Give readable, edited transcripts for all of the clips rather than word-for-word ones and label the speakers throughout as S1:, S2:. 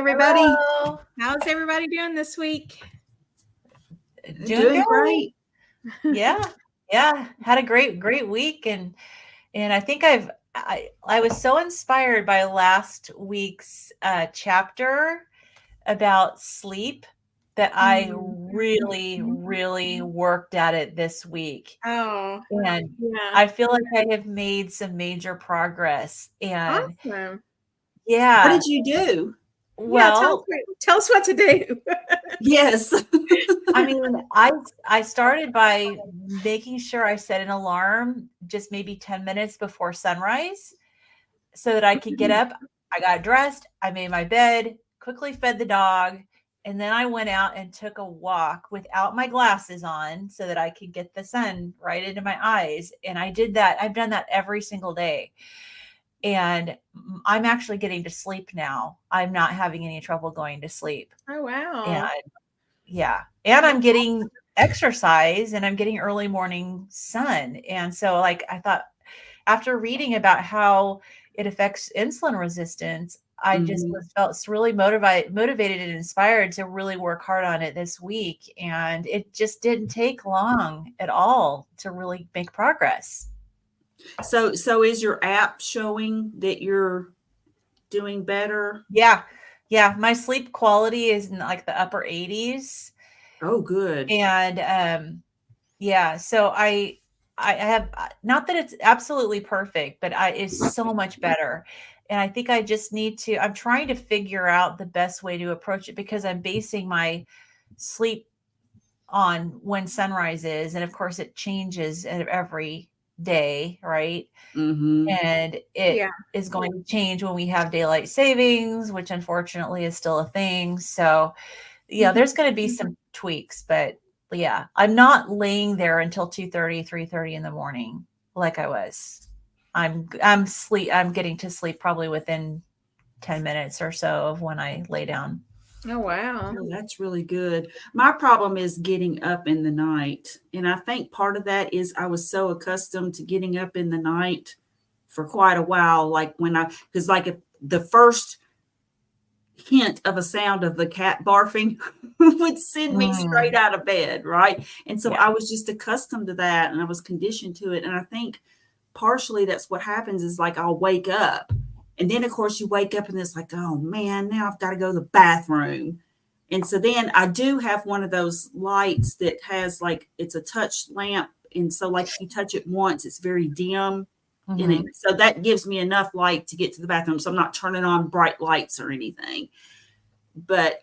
S1: everybody.
S2: Hello.
S3: How's everybody doing this week?
S2: Doing
S1: great.
S2: Yeah. Had a great week, and I think I was so inspired by last week's chapter about sleep that I really worked at it this week.
S3: Oh,
S2: And
S3: yeah.
S2: I feel like I have made some major progress. And
S3: Awesome.
S2: yeah,
S1: What did you do?
S2: well,
S3: tell us what to do.
S1: Yes.
S2: I mean, I started by making sure I set an alarm just maybe 10 minutes before sunrise so that I could get up. I got dressed, I made my bed, quickly fed the dog, and then I went out and took a walk without my glasses on so that I could get the sun right into my eyes. And I did that. I've done that every single day. And I'm actually getting to sleep now. I'm not having any trouble going to sleep.
S3: Oh, wow.
S2: And yeah. And I'm getting exercise and I'm getting early morning sun. And so like I thought after reading about how it affects insulin resistance, I just felt really motivated and inspired to really work hard on it this week. And it just didn't take long at all to really make progress.
S1: So is your app showing that you're doing better?
S2: Yeah. My sleep quality is in like the upper 80s.
S1: Oh, good.
S2: And yeah, so I have, not that it's absolutely perfect, but it's so much better. And I think I just I'm trying to figure out the best way to approach it because I'm basing my sleep on when sunrise is. And of course it changes every day, right? And it is going to change when we have daylight savings, which unfortunately is still a thing. So yeah, there's going to be some tweaks, but yeah, I'm not laying there until 2:30, 3:30 in the morning like I was. I'm getting to sleep probably within 10 minutes or so of when I lay down.
S3: Oh, wow.
S1: Oh, that's really good. My problem is getting up in the night. And I think part of that is I was so accustomed to getting up in the night for quite a while. Like because like if the first hint of a sound of the cat barfing would send me straight out of bed, right? And so I was just accustomed to that and I was conditioned to it. And I think partially that's what happens is like I'll wake up and then of course you wake up and it's like, oh man, now I've got to go to the bathroom. And so then I do have one of those lights that has like, it's a touch lamp. And so like if you touch it once, it's very dim. And so that gives me enough light to get to the bathroom. So I'm not turning on bright lights or anything. But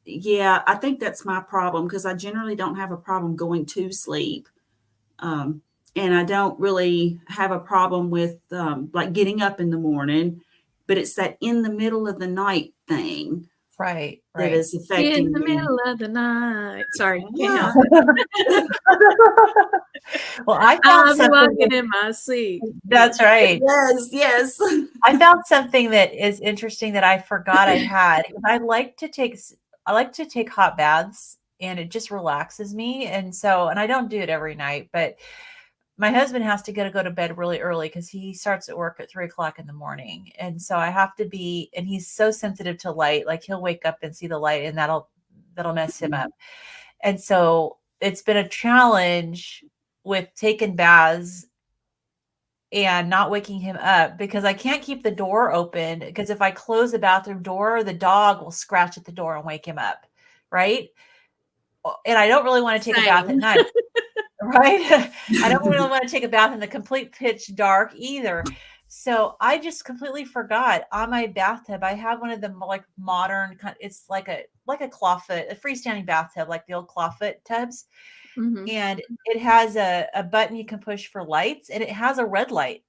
S1: yeah, I think that's my problem because I generally don't have a problem going to sleep. And I don't really have a problem with like getting up in the morning, but it's that in the middle of the night thing.
S2: Right.
S1: That is affecting
S3: in the middle of the night. Sorry.
S1: Yeah.
S2: Well, I found something
S3: in my sleep.
S2: That's right.
S1: Yes.
S2: I found something that is interesting that I forgot I had. I like to take hot baths and it just relaxes me. And I don't do it every night, but my husband has to go to bed really early because he starts at work at 3:00 in the morning. And so I have to be, and he's so sensitive to light, like he'll wake up and see the light and that'll mess him up. And so it's been a challenge with taking baths and not waking him up because I can't keep the door open because if I close the bathroom door, the dog will scratch at the door and wake him up. Right. And I don't really want to take a bath at night. Right. I don't really want to take a bath in the complete pitch dark either. So I just completely forgot on my bathtub. I have one of the like modern, it's like a clawfoot, a freestanding bathtub, like the old clawfoot tubs. And it has a button you can push for lights and it has a red light.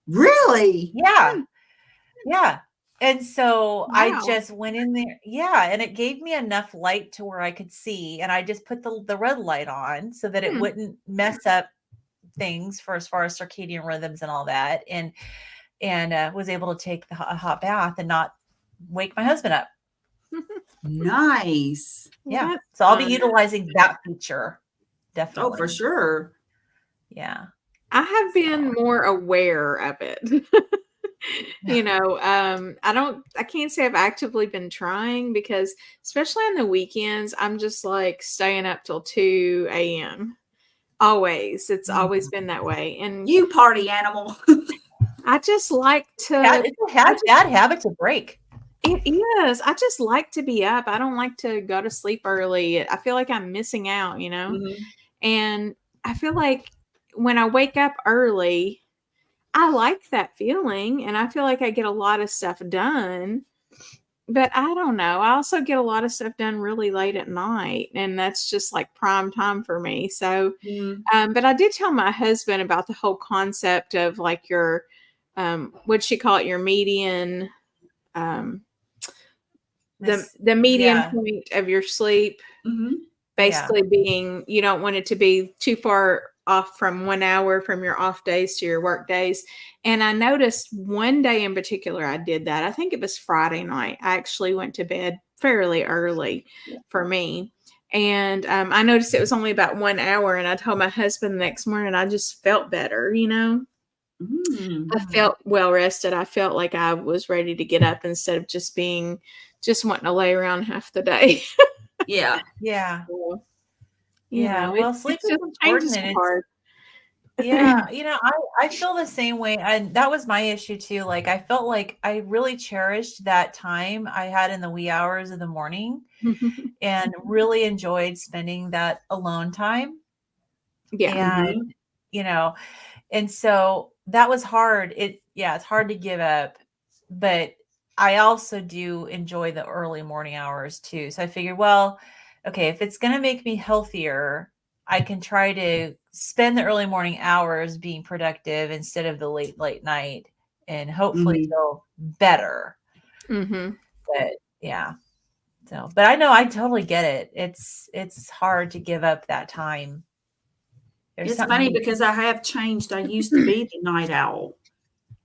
S1: Really?
S2: Yeah. And so I just went in there. Yeah. And it gave me enough light to where I could see. And I just put the red light on so that it wouldn't mess up things for as far as circadian rhythms and all that. And was able to take a hot bath and not wake my husband up.
S1: Nice.
S2: Yeah. So I'll be utilizing that feature. Definitely.
S1: Oh, for sure.
S2: Yeah.
S3: I have been more aware of it. I can't say I've actively been trying because especially on the weekends, I'm just like staying up till 2 a.m. Always. It's always been that way. And
S1: You party animal.
S3: I just like to,
S2: It's a bad habit to break.
S3: it is. I just like to be up. I don't like to go to sleep early. I feel like I'm missing out,
S1: Mhm.
S3: And I feel like when I wake up early, I like that feeling and I feel like I get a lot of stuff done. But I don't know. I also get a lot of stuff done really late at night, and that's just like prime time for me. So,
S1: Mhm.
S3: but I did tell my husband about the whole concept of like your, what'd she call it? Your median, um,
S2: This,
S3: the median
S2: yeah,
S3: point of your sleep.
S1: Mhm.
S2: yeah.
S3: Basically being you don't want it to be too far off from 1 hour from your off days to your work days. And I noticed one day in particular I did that. I think it was Friday night. I actually went to bed fairly early for me. And I noticed it was only about 1 hour. And I told my husband the next morning I just felt better. I
S1: Mm.
S3: felt well rested. I felt like I was ready to get up instead of just wanting to lay around half the day.
S1: Yeah.
S2: Yeah.
S3: So,
S2: Yeah. Well, sleep
S3: it's
S2: is
S3: just changes
S2: important
S3: so
S2: and it's
S3: hard.
S2: yeah, I feel the same way. And that was my issue too. Like I felt like I really cherished that time I had in the wee hours of the morning and really enjoyed spending that alone time.
S3: Yeah.
S2: And,
S1: Mhm.
S2: you know, and so that was hard. It's hard to give up, but I also do enjoy the early morning hours too. So I figured, well, okay, if it's going to make me healthier, I can try to spend the early morning hours being productive instead of the late night and hopefully
S1: Mhm.
S2: feel better.
S3: Mhm.
S2: But yeah. So, but I know I totally get it. It's hard to give up that time. There's
S1: It's funny
S2: something
S1: because I have changed. I used to be the night owl.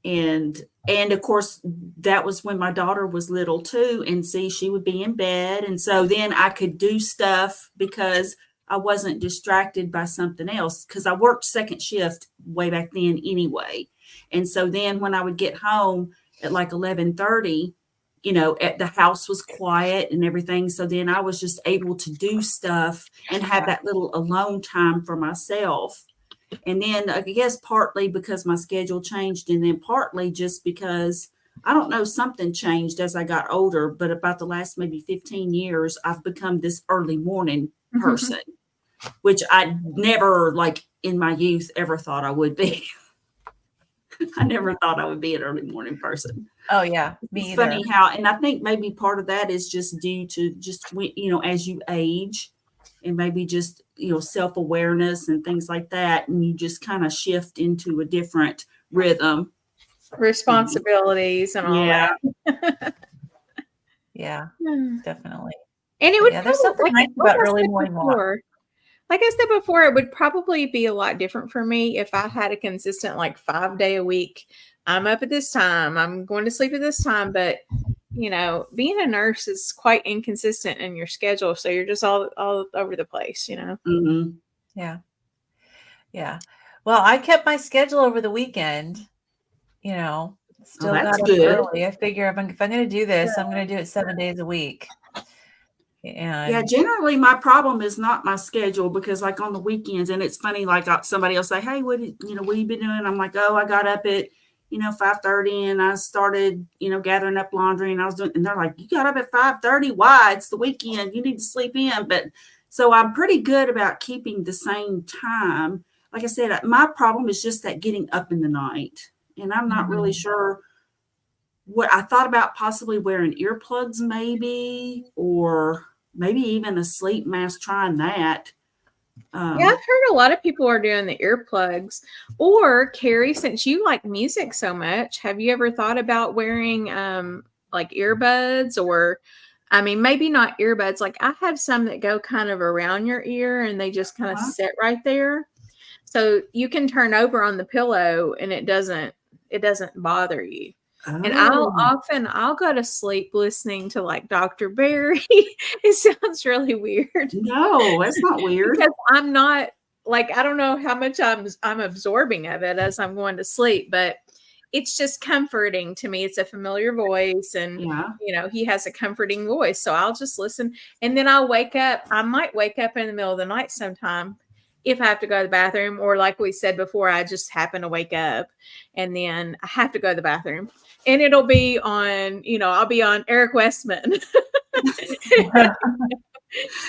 S1: And of course, that was when my daughter was little too, and see, she would be in bed, and so then I could do stuff because I wasn't distracted by something else. Because I worked second shift way back then anyway, and so then when I would get home at like 11:30, at the house was quiet and everything, so then I was just able to do stuff and have that little alone time for myself. And then I guess partly because my schedule changed, and then partly just because I don't know, something changed as I got older, but about the last maybe 15 years, I've become this early morning person, which I never, like in my youth, ever thought I would be. I never thought I would be an early morning person.
S2: Oh yeah, me
S1: It's
S2: either.
S1: funny how, and I think maybe part of that is just due to just, as you age and maybe just, self-awareness and things like that. And you just kind of shift into a different rhythm.
S3: Responsibilities and all
S1: Yeah.
S3: that.
S2: Yeah,
S3: Hmm.
S2: definitely.
S3: And it
S2: But
S3: would
S2: yeah, there's
S3: probably,
S2: something nice about early morning walk.
S3: like I said before, it would probably be a lot different for me if I had a consistent, like 5 day a week. I'm up at this time. I'm going to sleep at this time. But, being a nurse is quite inconsistent in your schedule. So you're just all over the place.
S1: Mhm.
S2: Yeah. Yeah. Well, I kept my schedule over the weekend, you know,
S1: Oh,
S2: still
S1: that's
S2: got up
S1: good.
S2: early. I figure if I'm going to do this, I'm going to do it 7 days a week.
S1: Yeah,
S2: And
S1: generally my problem is not my schedule because like on the weekends, and it's funny, like somebody will say, "Hey, what you been doing?" I'm like, "Oh, I got up at, 5:30 and I started, gathering up laundry and I was doing," and they're like, "You got up at 5:30? Why? It's the weekend. You need to sleep in." But so I'm pretty good about keeping the same time. Like I said, my problem is just that getting up in the night. And I'm not really
S2: Mhm.
S1: sure what I thought about possibly wearing earplugs maybe, or maybe even a sleep mask, trying that.
S3: Yeah, I've
S1: Um,
S3: heard a lot of people are doing the earplugs. Or Carrie, since you like music so much, have you ever thought about wearing like earbuds or I mean maybe not earbuds. Like I have some that go kind of around your ear and they just kind of
S1: uh-huh.
S3: sit right there. So you can turn over on the pillow and it doesn't bother you. And
S1: Oh,
S3: I'll go to sleep listening to like Dr. Barry. It sounds really weird
S1: no, that's not weird.
S3: because I'm not like I don't know how much I'm absorbing of it as I'm going to sleep, but it's just comforting to me. It's a familiar voice, and
S1: Yeah.
S3: he has a comforting voice. So I'll just listen, and then I'll wake up. I might wake up in the middle of the night sometime if I have to go to the bathroom, or like we said before, I just happen to wake up and then I have to go to the bathroom, and it'll be on, I'll be on Eric Westman.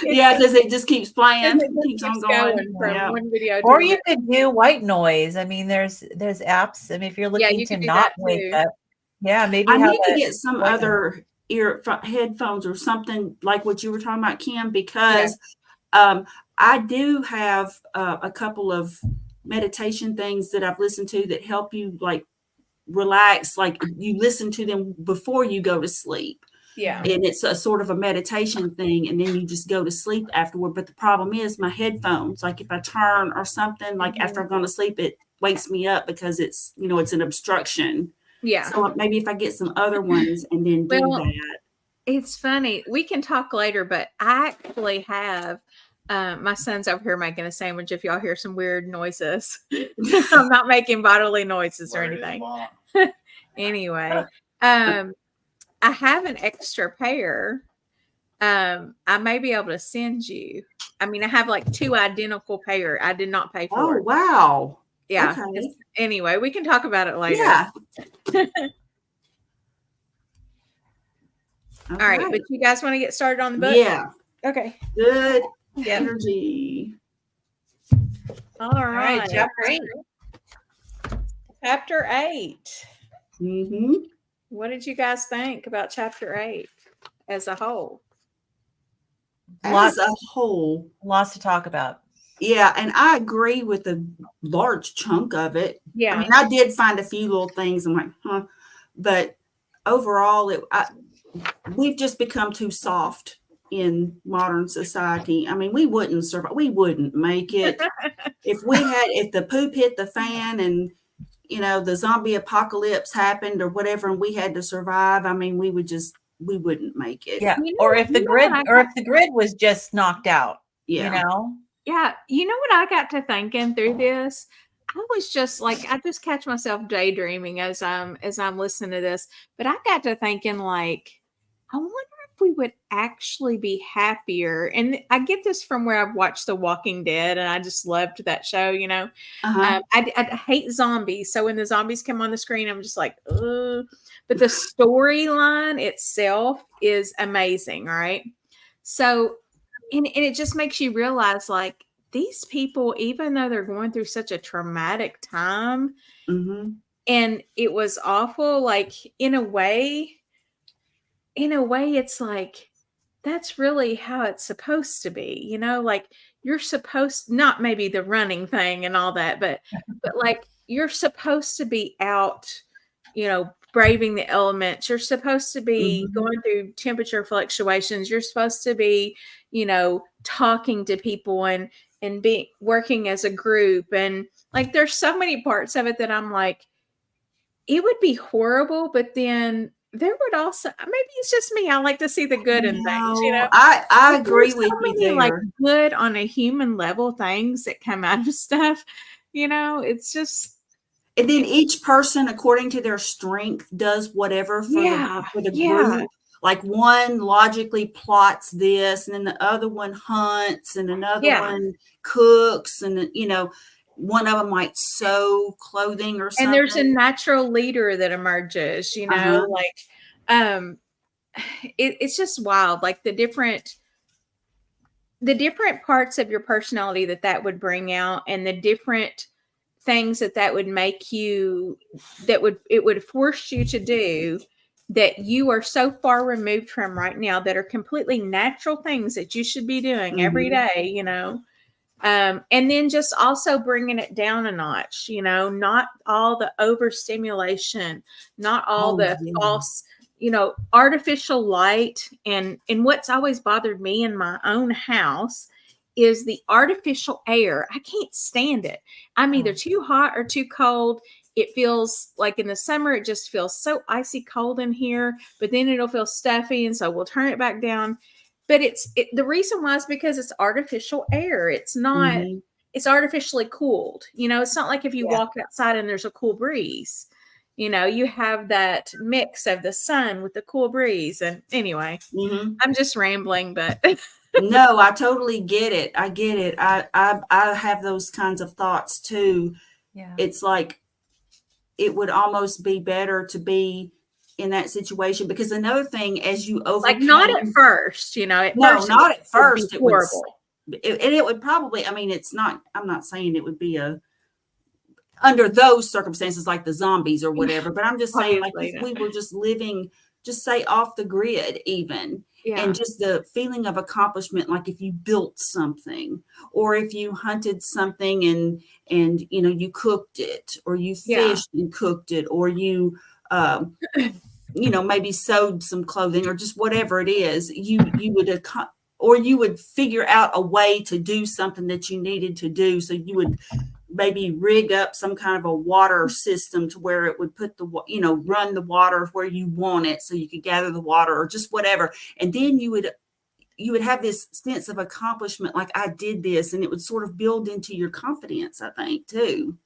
S1: Yeah, because it just keeps playing,
S3: It just
S1: keeps on
S3: keeps
S1: going.
S3: going from
S1: Yeah.
S3: one video to
S2: Or
S3: the
S2: you
S3: next.
S2: could do white noise. I mean, there's apps. I mean, if you're
S3: Yeah,
S2: looking
S3: you
S2: to
S3: could do
S2: not
S3: that
S2: wake
S3: too.
S2: up, yeah, maybe
S1: I
S2: have
S1: need to
S2: a
S1: get some
S2: white noise.
S1: other headphones or something like what you were talking about, Kim, because I do have a couple of meditation things that I've listened to that help you like relax, like you listen to them before you go to sleep.
S3: Yeah.
S1: And it's a sort of a meditation thing, and then you just go to sleep afterward. But the problem is my headphones, like if I turn or something, like after I've gone to sleep, it wakes me up because it's, it's an obstruction.
S3: Yeah.
S1: So maybe if I get some other ones and then do that.
S3: It's funny. We can talk later, but I actually have my son's over here making a sandwich. If y'all hear some weird noises, I'm not making bodily noises or anything. Anyway, I have an extra pair. I may be able to send you. I mean, I have like 2 identical pair. I did not pay for
S1: Oh,
S3: it.
S1: wow.
S3: Yeah.
S1: Okay.
S3: Anyway, we can talk about it later.
S1: Yeah.
S3: All right. But you guys want to get started on the book?
S1: Yeah.
S3: Okay.
S1: Good
S2: Yeah.
S1: energy.
S3: All
S2: All right,
S3: right.
S2: chapter 8.
S3: Chapter 8.
S1: Mm-hmm.
S3: What did you guys think about chapter 8 as a whole?
S1: As a whole.
S2: Lots to talk about.
S1: Yeah, and I agree with a large chunk of it.
S3: Yeah.
S1: I mean, I did find a few little things. I'm like, huh. But overall, we've just become too soft in modern society. I mean, we wouldn't survive. We wouldn't make it. If the poop hit the fan and, the zombie apocalypse happened or whatever, and we had to survive, I mean, we wouldn't make it.
S2: Yeah. Or if the grid was just knocked out,
S1: Yeah.
S3: Yeah. You know what I got to thinking through this? I was just like, I just catch myself daydreaming as I'm listening to this, but I got to thinking like, I wonder if we would actually be happier. And I get this from where I've watched The Walking Dead, and I just loved that show.
S1: Uh-huh.
S3: I hate zombies, so when the zombies come on the screen, I'm just like, ugh. But the storyline itself is amazing, right? So, and it just makes you realize, like, these people, even though they're going through such a traumatic time, and it was awful, like, in a way, it's like, that's really how it's supposed to be, like you're supposed, not maybe the running thing and all that, but like you're supposed to be out, braving the elements. You're supposed to be going through temperature fluctuations. You're supposed to be, talking to people and be working as a group. And like, there's so many parts of it that I'm like, it would be horrible, but then there would also, maybe it's just me, I like to see the good in things,
S1: I agree with you there.
S3: Like good on a human level things that come out of stuff, it's just.
S1: And then each person, according to their strength, does whatever for the group. Like one logically plots this, and then the other one hunts, and another one cooks, and one of them might sew clothing or something.
S3: And there's a natural leader that emerges, it's just wild. Like the different parts of your personality that would bring out, and the different things that would make you, it would force you to do that you are so far removed from right now, that are completely natural things that you should be doing every day, and then just also bringing it down a notch, not all the overstimulation, not all the false, artificial light. And what's always bothered me in my own house is the artificial air. I can't stand it. I'm either too hot or too cold. It feels like in the summer, it just feels so icy cold in here, but then it'll feel stuffy. And so we'll turn it back down. But the reason why is because it's artificial air. It's not, it's artificially cooled. It's not like if you walk outside and there's a cool breeze, You have that mix of the sun with the cool breeze. And anyway,
S1: Mhm.
S3: I'm just rambling, but
S1: No, I totally get it. I get it. I have those kinds of thoughts too.
S2: Yeah.
S1: It's like it would almost be better to be in that situation, because another thing, as you
S3: like not at
S1: overcame,
S3: first, at
S1: no,
S3: first
S1: not at
S3: it would be
S1: first,
S3: horrible.
S1: and it would probably, I mean, it's not, I'm not saying it would be a, under those circumstances like the zombies or whatever, but I'm just saying, like, if
S3: Obviously,
S1: we were just living, just say off the grid even,
S3: yeah.
S1: and just the feeling of accomplishment, like if you built something, or if you hunted something and you cooked it, or you
S3: Yeah.
S1: fished and cooked it, or you maybe sewed some clothing, or just whatever it is, you would or you would figure out a way to do something that you needed to do. So you would maybe rig up some kind of a water system to where it would put run the water where you want it, so you could gather the water, or just whatever. And then you would have this sense of accomplishment, like, I did this, and it would sort of build into your confidence, I think, too,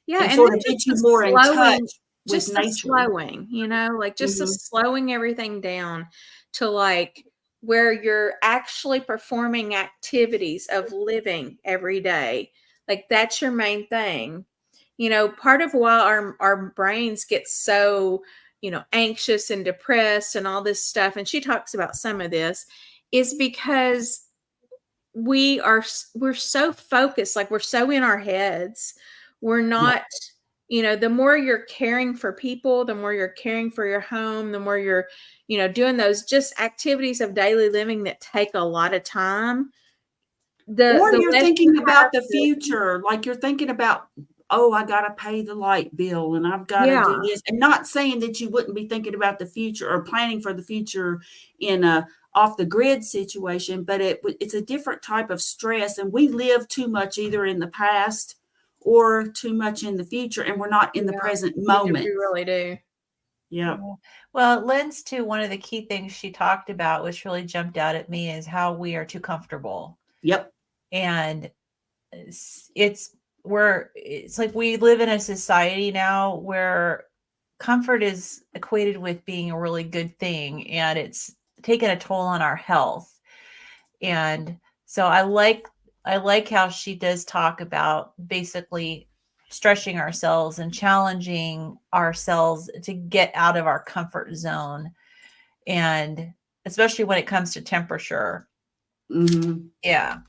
S3: Yeah,
S1: and
S3: and
S1: sort
S3: then
S1: of get you more in touch with
S3: just the
S1: nature.
S3: slowing, like just the
S1: Mhm.
S3: slowing everything down to like where you're actually performing activities of living every day. Like that's your main thing. Part of why our brains get so, anxious and depressed and all this stuff, and she talks about some of this, is because we're so focused, like we're so in our heads. We're
S1: Yeah.
S3: not, the more you're caring for people, the more you're caring for your home, the more you're, doing those just activities of daily living that take a lot of time,
S1: Or
S3: the
S1: you're
S3: less you
S1: thinking
S3: have
S1: about the
S3: to.
S1: future, like you're thinking about, oh, I got to pay the light bill, and I've got to
S3: Yeah.
S1: do this. And not saying that you wouldn't be thinking about the future or planning for the future in a off the grid situation, but it's a different type of stress. And we live too much either in the past or too much in the future, and we're not in the
S3: Yeah,
S1: present
S3: we
S1: moment.
S3: really do.
S1: Yeah.
S2: Yeah. Well, it lends to one of the key things she talked about, which really jumped out at me, is how we are too comfortable.
S1: Yep.
S2: And it's like we live in a society now where comfort is equated with being a really good thing, and it's taken a toll on our health. And so I like how she does talk about basically stretching ourselves and challenging ourselves to get out of our comfort zone, and especially when it comes to temperature.
S1: Mm-hmm.
S2: Yeah.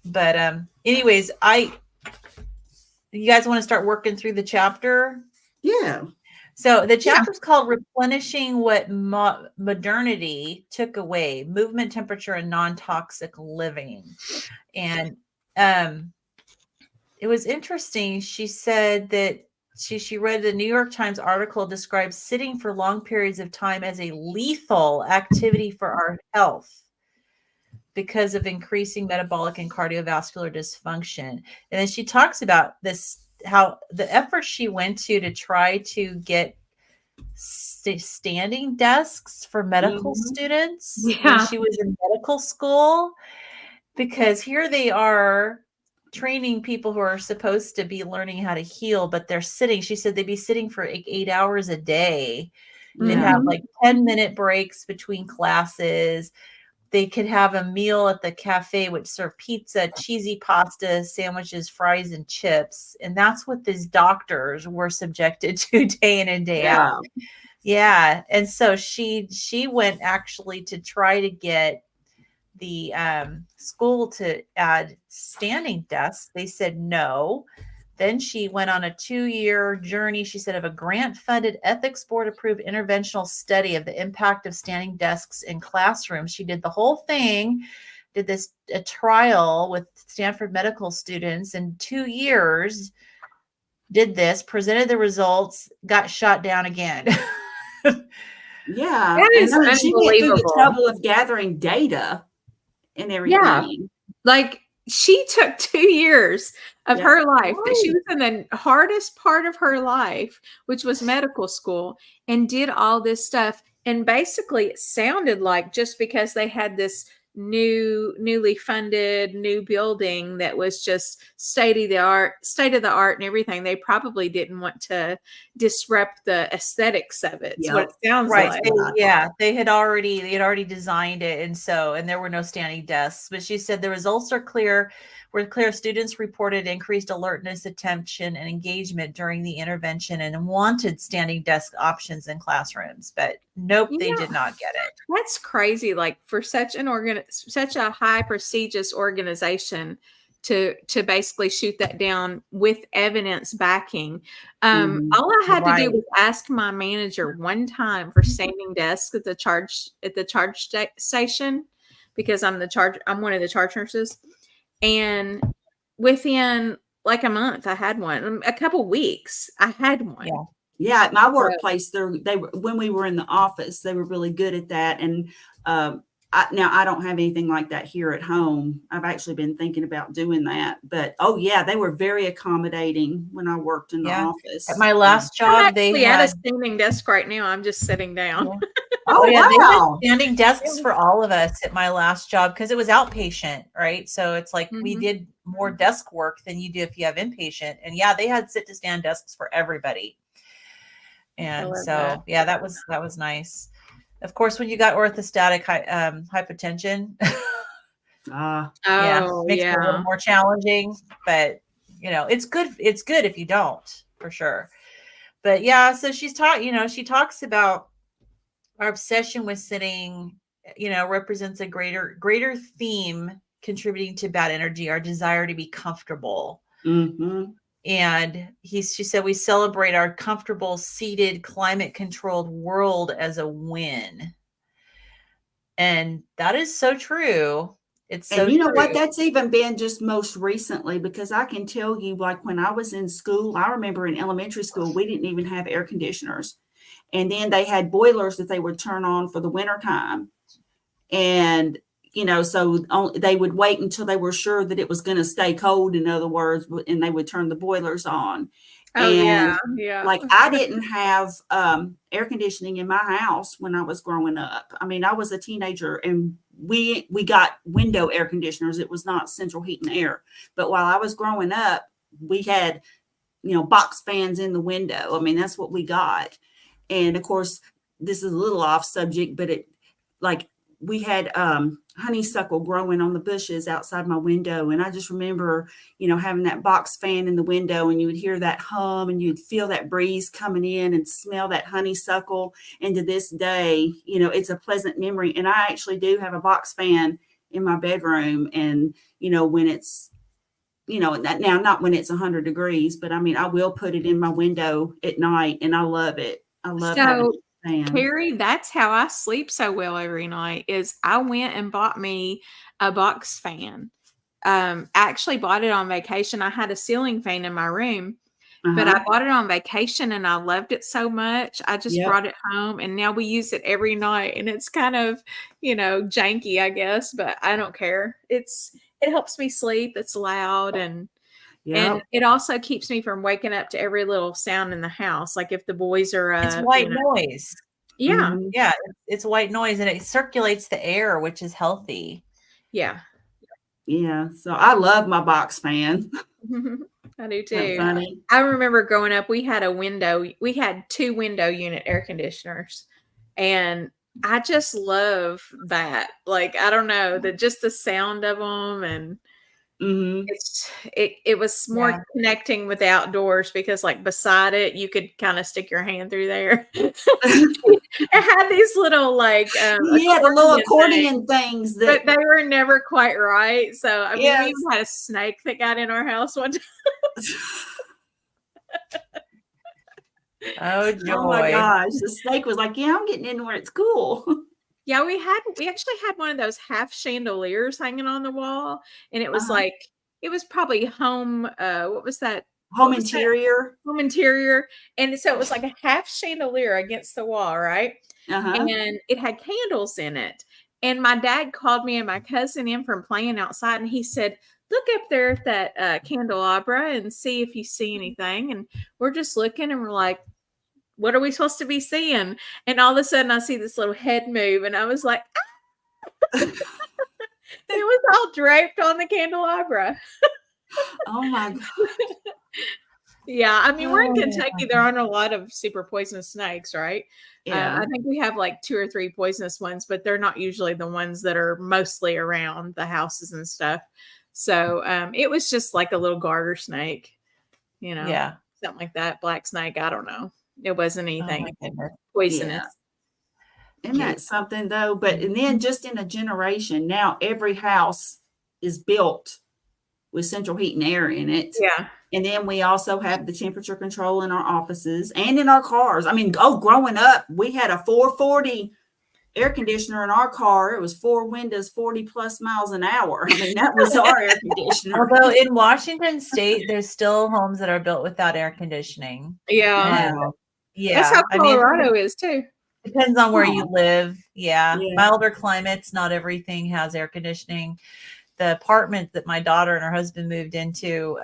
S2: But anyways, you guys want to start working through the chapter?
S1: Yeah.
S2: So the chapter is called Replenishing What Modernity Took Away: Movement, Temperature, and Non-Toxic Living. And it was interesting. She said that she read the New York Times article describes sitting for long periods of time as a lethal activity for our health because of increasing metabolic and cardiovascular dysfunction. And then she talks about this, how the effort she went to try to get standing desks for medical
S1: Mm-hmm.
S2: students when she was in medical school, because here they are training people who are supposed to be learning how to heal, but they're sitting. She said they'd be sitting for like 8 hours a day. They'd have like 10-minute breaks between classes. They could have a meal at the cafe, which served pizza, cheesy pasta, sandwiches, fries, and chips. And that's what these doctors were subjected to day in and day out. Yeah. And so she went actually to try to get the school to add standing desks. They said no. Then she went on a 2-year journey, she said, of a grant-funded, ethics board-approved interventional study of the impact of standing desks in classrooms. She did the whole thing, did a trial with Stanford medical students in 2 years, did this, presented the results, got shot down again.
S1: Yeah.
S3: That is
S1: And I mean, she went through the
S3: unbelievable.
S1: trouble of gathering data and everything.
S3: Like she took 2 years of her life that she
S1: Right.
S3: was in the hardest part of her life, which was medical school, and did all this stuff. And basically it sounded like just because they had this newly funded new building that was just state of the art and everything, they probably didn't want to disrupt the aesthetics of it. It's what it
S1: Yep.
S3: sounds
S2: Right.
S3: like.
S2: They had already designed it. And there were no standing desks, but she said the results were clear. Students reported increased alertness, attention, and engagement during the intervention and wanted standing desk options in classrooms, but nope, they did not get it.
S3: That's crazy. Like for such a high prestigious organization to basically shoot that down with evidence backing. All I had to do was ask my manager one time for standing desks at the charge station, because I'm one of the charge nurses. And within like a month, I had one. A couple weeks, I had one.
S1: Yeah, at my workplace, they were, when we were in the office, they were really good at that. And now I don't have anything like that here at home. I've actually been thinking about doing that, but they were very accommodating when I worked in the office.
S2: At my last job, they had
S3: a standing desk right now. I'm just sitting down.
S2: Yeah. They had standing desks for all of us at my last job because it was outpatient, right? So it's like we did more desk work than you do if you have inpatient. And they had sit to stand desks for everybody. And so that was nice. Of course, when you got orthostatic hypotension, makes it a little more challenging. But it's good. It's good if you don't, for sure. But so she talks about our obsession with sitting, represents a greater theme contributing to bad energy, our desire to be comfortable.
S1: Mm-hmm.
S2: And she said, we celebrate our comfortable, seated, climate-controlled world as a win. And that is so true. It's so
S1: and you know
S2: true.
S1: what? That's even been just most recently, because I can tell you, like when I was in school, I remember in elementary school, we didn't even have air conditioners. And then they had boilers that they would turn on for the winter time. And, so they would wait until they were sure that it was going to stay cold, in other words, and they would turn the boilers on.
S3: Yeah.
S1: Like I didn't have air conditioning in my house when I was growing up. I mean, I was a teenager and we got window air conditioners. It was not central heat and air. But while I was growing up, we had, box fans in the window. I mean, that's what we got. And of course, this is a little off subject, but we had honeysuckle growing on the bushes outside my window. And I just remember, having that box fan in the window, and you would hear that hum and you'd feel that breeze coming in and smell that honeysuckle. And to this day, it's a pleasant memory. And I actually do have a box fan in my bedroom. And, when it's, now not when it's 100 degrees, but I mean, I will put it in my window at night and I love it. I love having it.
S3: Carrie, that's how I sleep so well every night. Is I went and bought me a box fan. I actually bought it on vacation. I had a ceiling fan in my room, but I bought it on vacation and I loved it so much. I just brought it home, and now we use it every night. And it's kind of, janky, I guess, but I don't care. It helps me sleep. It's loud and it also keeps me from waking up to every little sound in the house. Like if the boys are
S2: it's white noise.
S3: Yeah.
S2: Mm-hmm. Yeah. It's white noise and it circulates the air, which is healthy.
S3: Yeah.
S1: Yeah. So I love my box fan.
S3: I do too. Funny. I remember growing up, we had 2 window unit air conditioners, and I just love that. Like, I don't know, just the sound of them, and it was more connecting with outdoors, because like beside it, you could kind of stick your hand through there. It had these little
S1: the little accordion things
S3: but they were never quite right. So I mean, we even had a snake that got in our house one time.
S2: Oh joy!
S1: Oh my gosh, the snake was like, "Yeah, I'm getting in where it's cool."
S3: Yeah, we actually had one of those half chandeliers hanging on the wall, and it was it was probably home. What was that?
S1: Home interior.
S3: Home interior, and so it was like a half chandelier against the wall, right? And it had candles in it. And my dad called me and my cousin in from playing outside, and he said, "Look up there at that candelabra and see if you see anything." And we're just looking, and we're like, what are we supposed to be seeing? And all of a sudden I see this little head move, and I was like, ah! It was all draped on the candelabra.
S1: Oh my God.
S3: Yeah, I mean, we're in
S2: Oh,
S3: Kentucky. There aren't a lot of super poisonous snakes, right?
S1: Yeah.
S3: I think we have like 2 or 3 poisonous ones, but they're not usually the ones that are mostly around the houses and stuff. So it was just like a little garter snake,
S2: yeah.
S3: something like that. Black snake. I don't know. It wasn't
S2: Oh
S3: anything
S2: my goodness.
S3: poisonous.
S1: Isn't that something though? But and then just in a generation, now every house is built with central heat and air in it.
S3: Yeah.
S1: And then we also have the temperature control in our offices and in our cars. I mean, growing up, we had a 440 air conditioner in our car. It was 4 windows, 40 plus miles an hour. I mean, that was our air conditioner.
S2: Although in Washington State, there's still homes that are built without air conditioning.
S3: Yeah.
S1: Wow.
S3: That's how
S2: I mean,
S3: Colorado is too.
S2: depends on where you
S1: Oh.
S2: live. Yeah.
S1: Yeah.
S2: Milder climates, not everything has air conditioning. The apartment that my daughter and her husband moved into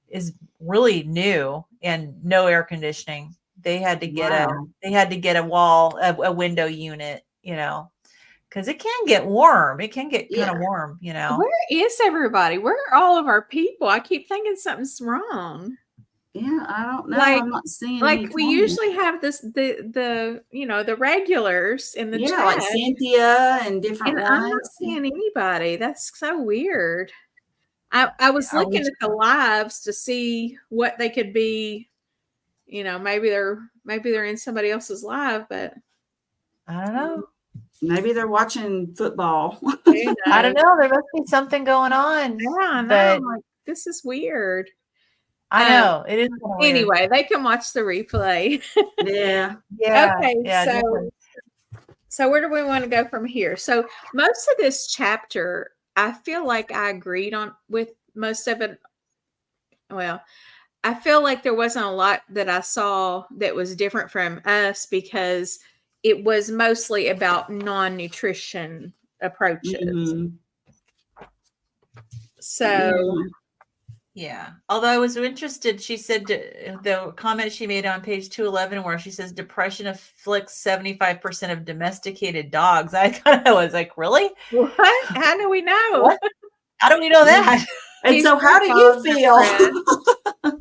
S2: is really new and no air conditioning. They had to get
S1: Wow.
S2: a window unit, because it can get warm. It can get kind of warm,
S3: Where is everybody? Where are all of our people? I keep thinking something's wrong.
S1: Yeah, I don't know.
S3: Like-
S1: I'm not seeing
S3: Like
S1: any
S3: we
S1: comments.
S3: usually have the regulars in the
S1: Yeah,
S3: chat.
S1: like Cynthia and different
S3: And I'm not
S1: ones.
S3: seeing anybody. That's so weird. I was looking at the lives to see what they could be. Maybe they're in somebody else's live, but
S2: I don't know.
S1: Maybe they're watching football.
S2: I don't know. There must be something going on.
S3: Yeah, I know.
S2: But
S3: I'm like, this is weird.
S2: I know it is. Weird.
S3: Anyway, they can watch the replay.
S1: Yeah.
S2: Yeah.
S3: Okay,
S2: Yeah, definitely.
S3: So where do we want to go from here? So most of this chapter, I feel like I agreed on with most of it. Well, I feel like there wasn't a lot that I saw that was different from us because it was mostly about non-nutrition approaches.
S1: Mhm.
S3: So
S2: Yeah. Although I was interested, she said the comment she made on page 211 where she says depression afflicts 75% of domesticated dogs. I kind of was like, really?
S3: what? How do we know?
S2: What? How do we know that?
S1: And so how do you feel?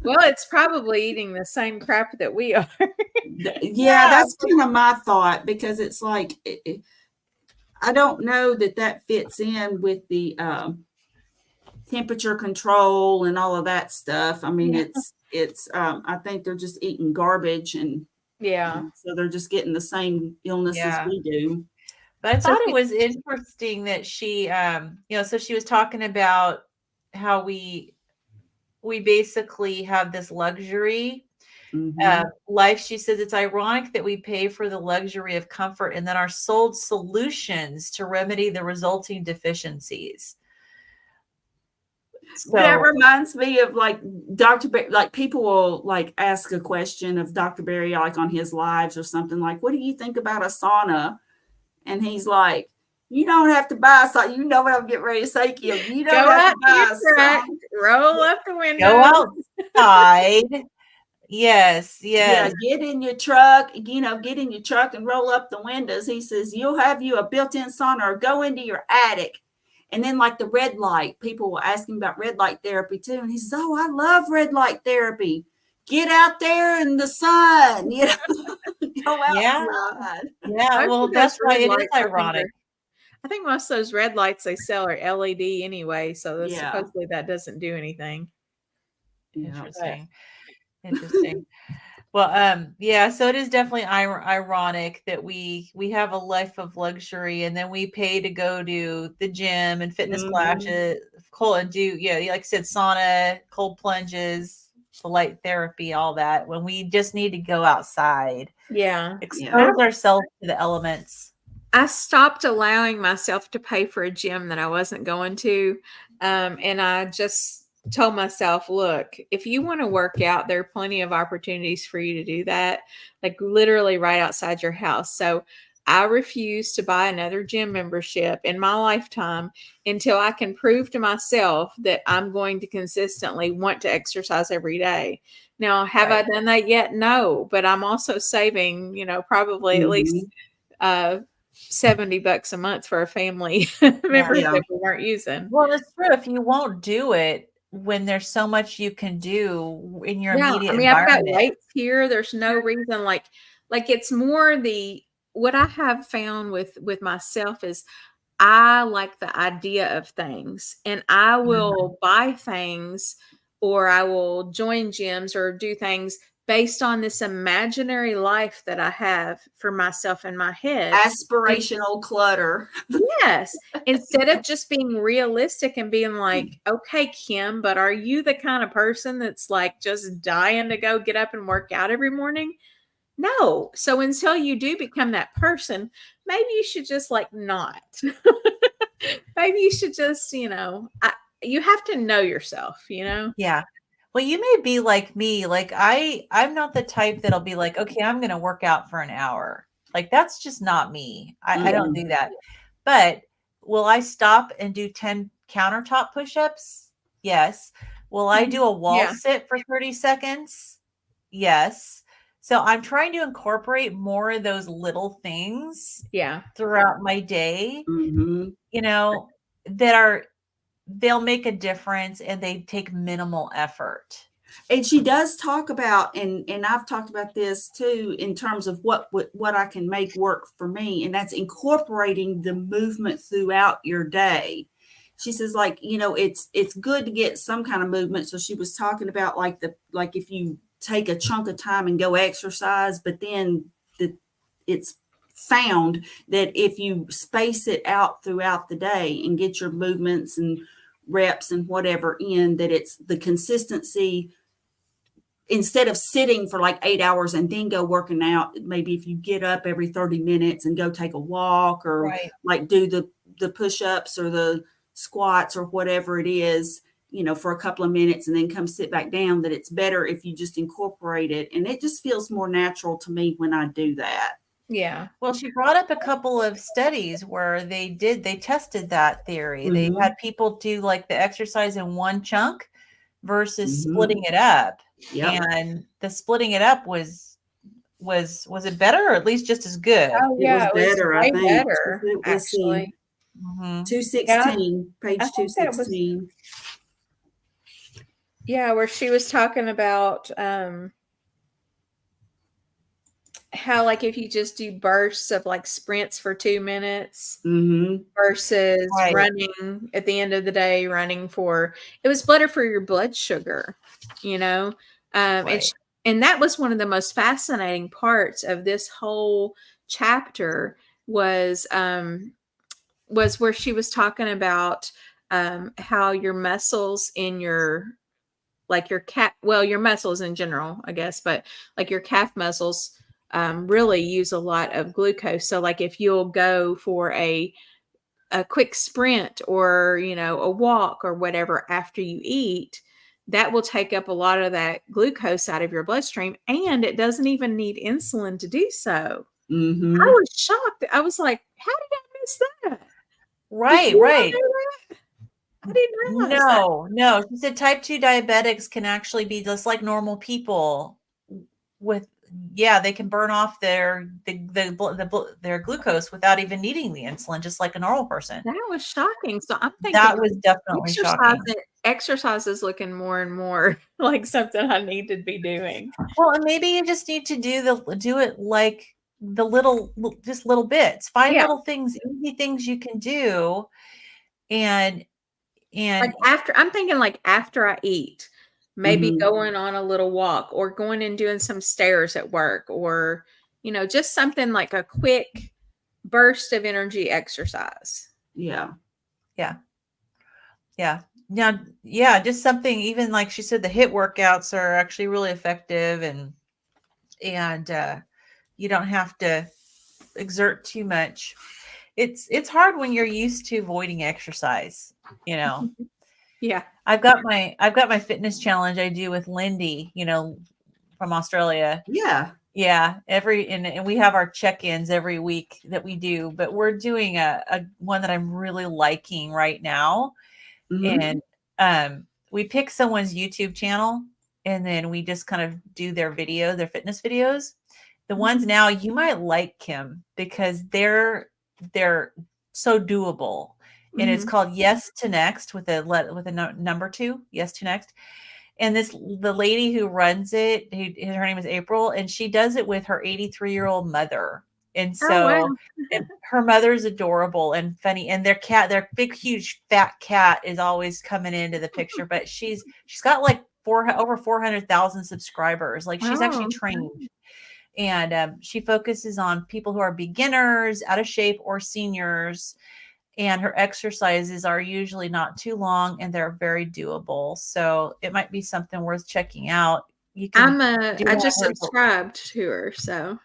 S3: Well, it's probably eating the same crap that we are.
S1: Yeah, that's kind of my thought because it's like, I don't know that fits in with the temperature control and all of that stuff. I mean, it's I think they're just eating garbage and so they're just getting the same illnesses we do.
S2: But I thought it was interesting that she, so she was talking about how we basically have this luxury life. She says it's ironic that we pay for the luxury of comfort and then are sold solutions to remedy the resulting deficiencies. So
S1: that reminds me of like Dr. Like people will like ask a question of Dr. Barry, like on his lives or something like, what do you think about a sauna? And he's like, you don't have to buy a sauna. You know what I'm getting ready to say, Kim. You don't have to buy a sauna.
S3: Roll up the window.
S2: Go outside. Yes.
S1: Yeah, get in your truck, get in your truck and roll up the windows. He says, you'll have you a built-in sauna or go into your attic. And then like the red light, people will ask him about red light therapy too. And he says, oh, I love red light therapy. Get out there in the sun, go outside.
S2: Yeah, well, that's why it is ironic.
S3: I think most of those red lights they sell are LED anyway. So supposedly that doesn't do anything.
S2: Interesting. Well, so it is definitely ironic that we have a life of luxury and then we pay to go to the gym and fitness classes, and do, like I said, sauna, cold plunges, the light therapy, all that, when we just need to go outside. Expose ourselves to the elements.
S3: I stopped allowing myself to pay for a gym that I wasn't going to. And I just told myself, look, if you want to work out, there are plenty of opportunities for you to do that, like literally right outside your house. So I refuse to buy another gym membership in my lifetime until I can prove to myself that I'm going to consistently want to exercise every day. Now, have I done that yet? No, but I'm also saving, probably at least $70 a month for a family
S2: Yeah.
S3: membership we weren't using.
S2: Well, it's true. If you won't do it when there's so much you can do in your
S3: Yeah,
S2: immediate
S3: I mean, I've got
S2: environment.
S3: weights here. There's no reason like it's more what I have found with myself is I like the idea of things, and I will buy things or I will join gyms or do things based on this imaginary life that I have for myself in my head.
S1: Aspirational clutter.
S3: Yes. Instead of just being realistic and being like, okay, Kim, but are you the kind of person that's like just dying to go get up and work out every morning? No. So until you do become that person, maybe you should just like not. Maybe you should just, you have to know yourself,
S2: Yeah. Well, you may be like me. Like I'm not the type that'll be like, okay, I'm going to work out for an hour. Like that's just not me. I don't do that. But will I stop and do 10 countertop push-ups? Yes. Will I do a wall sit for 30 seconds? Yes. So I'm trying to incorporate more of those little things throughout my day, they'll make a difference and they take minimal effort.
S1: And she does talk about, and I've talked about this too, in terms of what I can make work for me, and that's incorporating the movement throughout your day. She says, like, it's good to get some kind of movement. So she was talking about like if you take a chunk of time and go exercise, but then it's found that if you space it out throughout the day and get your movements and reps and whatever in, that it's the consistency. Instead of sitting for like 8 hours and then go working out, maybe if you get up every 30 minutes and go take a walk or like do the push-ups or the squats or whatever it is, for a couple of minutes and then come sit back down, that it's better if you just incorporate it. And it just feels more natural to me when I do that.
S3: Yeah.
S2: Well, she brought up a couple of studies where they tested that theory. They had people do like the exercise in one chunk versus splitting it up. Yep. And the splitting it up was it better or at least just as good?
S1: Oh, yeah, it was better, I think.
S3: Better, actually.
S1: 216, page 216.
S3: Yeah, where she was talking about how like if you just do bursts of like sprints for 2 minutes versus running at the end of the day, running for, it was better for your blood sugar, and that was one of the most fascinating parts of this whole chapter was where she was talking about how your muscles in your your muscles in general, I guess, but like your calf muscles really use a lot of glucose. So like if you'll go for a quick sprint or, a walk or whatever after you eat, that will take up a lot of that glucose out of your bloodstream, and it doesn't even need insulin to do so. I was shocked. I was like, how did I miss that?
S2: Right.
S3: I didn't realize that.
S2: No. She said type 2 diabetics can actually be just like normal people they can burn off their glucose without even needing the insulin, just like a normal person.
S3: That was shocking. So I'm thinking
S2: that was definitely shocking.
S3: Exercise is looking more and more like something I need to be doing.
S2: Well, and maybe you just need to do it like the little bits, find little things, easy things you can do. And
S3: like I'm thinking like after I eat, maybe going on a little walk or going and doing some stairs at work or, just something like a quick burst of energy exercise.
S2: Yeah. Now, just something, even like she said, the HIIT workouts are actually really effective and you don't have to exert too much. It's hard when you're used to avoiding exercise,
S3: Yeah.
S2: I've got my fitness challenge I do with Lindy, from Australia.
S1: Yeah.
S2: Yeah. And we have our check-ins every week that we do, but we're doing a one that I'm really liking right now. And we pick someone's YouTube channel and then we just kind of do their fitness videos. The ones now you might like, Kim, because they're they're so doable. And it's called Yes to Next with a number 2, Yes to Next. And the lady who runs it, her name is April, and she does it with her 83-year-old mother. And
S3: Oh, wow.
S2: so and her mother's adorable and funny. And their big, huge, fat cat is always coming into the picture. But she's got like over 400,000 subscribers. Like she's actually trained. And she focuses on people who are beginners, out of shape, or seniors. And her exercises are usually not too long and they're very doable. So it might be something worth checking out.
S3: I just subscribed to her. So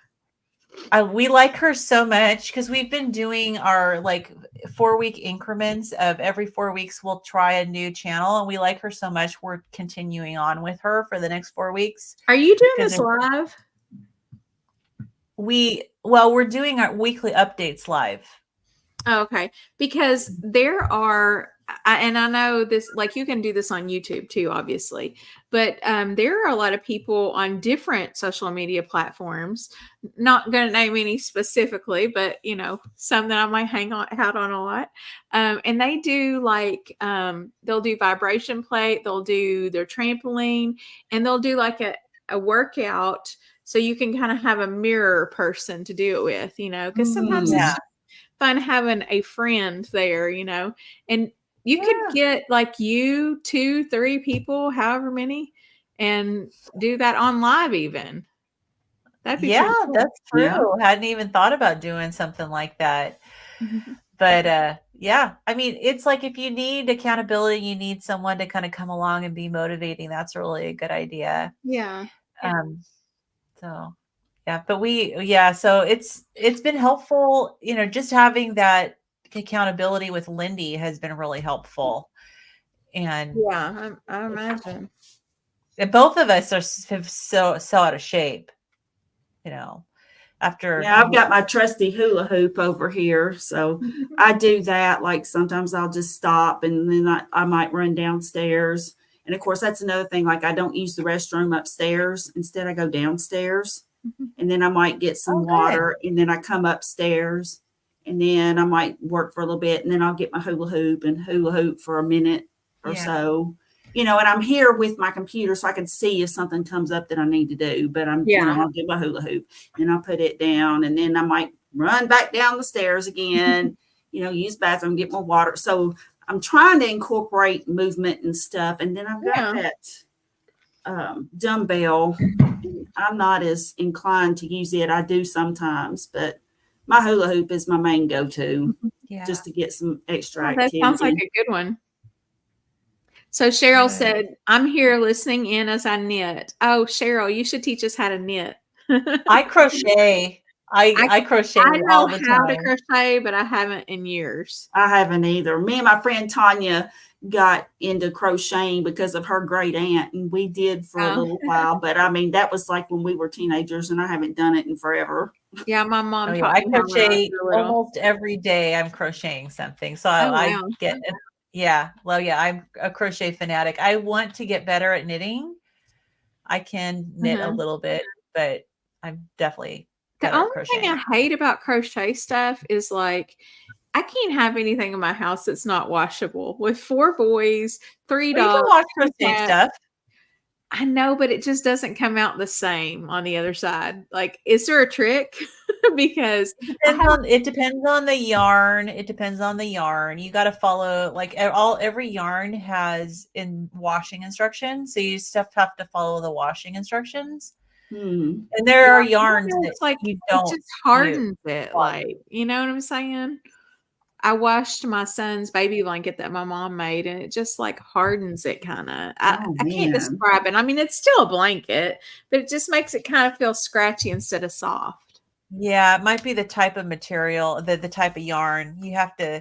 S2: we like her so much because we've been doing our like 4-week increments of every 4 weeks. We'll try a new channel and we like her so much. We're continuing on with her for the next 4 weeks.
S3: Are you doing this live?
S2: We're doing our weekly updates live.
S3: Oh, okay. Because there are, and I know this, like you can do this on YouTube too, obviously, but there are a lot of people on different social media platforms, not going to name any specifically, but some that I might hang out on a lot. And they do like, they'll do vibration plate, they'll do their trampoline, and they'll do like a workout. So you can kind of have a mirror person to do it with, because sometimes it's fun having a friend there, and you could get like 2, 3 people, however many, and do that on live even. That'd be cool.
S2: That's true. Yeah. Hadn't even thought about doing something like that. But I mean, it's like if you need accountability, you need someone to kind of come along and be motivating. That's really a good idea.
S3: Yeah.
S2: So yeah, but so it's been helpful, just having that accountability with Lindy has been really helpful. And
S3: yeah, I imagine.
S2: And both of us have so out of shape, after.
S1: Yeah, I've got my trusty hula hoop over here. So I do that. Like sometimes I'll just stop and then I might run downstairs. And of course, that's another thing. Like I don't use the restroom upstairs. Instead, I go downstairs. And then I might get some water, and then I come upstairs, and then I might work for a little bit, and then I'll get my hula hoop for a minute or so, and I'm here with my computer so I can see if something comes up that I need to do, but I'll get my hula hoop, and I'll put it down, and then I might run back down the stairs again, use bathroom, get my water. So I'm trying to incorporate movement and stuff. And then I've got that dumbbell. I'm not as inclined to use it. I do sometimes, but my hula hoop is my main go-to just to get some extra activity.
S3: That sounds like a good one. So Cheryl said, I'm here listening in as I knit. Oh, Cheryl, you should teach us how to knit.
S2: I crochet. I crochet all the time. I know how to
S3: crochet, but I haven't in years.
S1: I haven't either. Me and my friend Tanya got into crocheting because of her great aunt, and we did for a little while. But I mean, that was like when we were teenagers, and I haven't done it in forever.
S3: Yeah, my mom.
S2: I crochet almost every day. I'm crocheting something, so I get it. Yeah, well, I'm a crochet fanatic. I want to get better at knitting. I can knit a little bit, but I'm definitely
S3: the only thing I hate about crochet stuff is like I can't have anything in my house that's not washable. With 4 boys, 3 dogs.
S2: You can wash crochet stuff.
S3: I know, but it just doesn't come out the same on the other side. Like, is there a trick? Because
S2: it depends on the yarn. It depends on the yarn. You got to follow every yarn has in washing instructions. So you just have to follow the washing instructions. And there are yarns that you don't.
S3: It just hardens it. Like, you know what I'm saying? I washed my son's baby blanket that my mom made, and it just like hardens it kind of. I can't describe it. I mean, it's still a blanket, but it just makes it kind of feel scratchy instead of soft.
S2: Yeah, it might be the type of material, the type of yarn. You have to,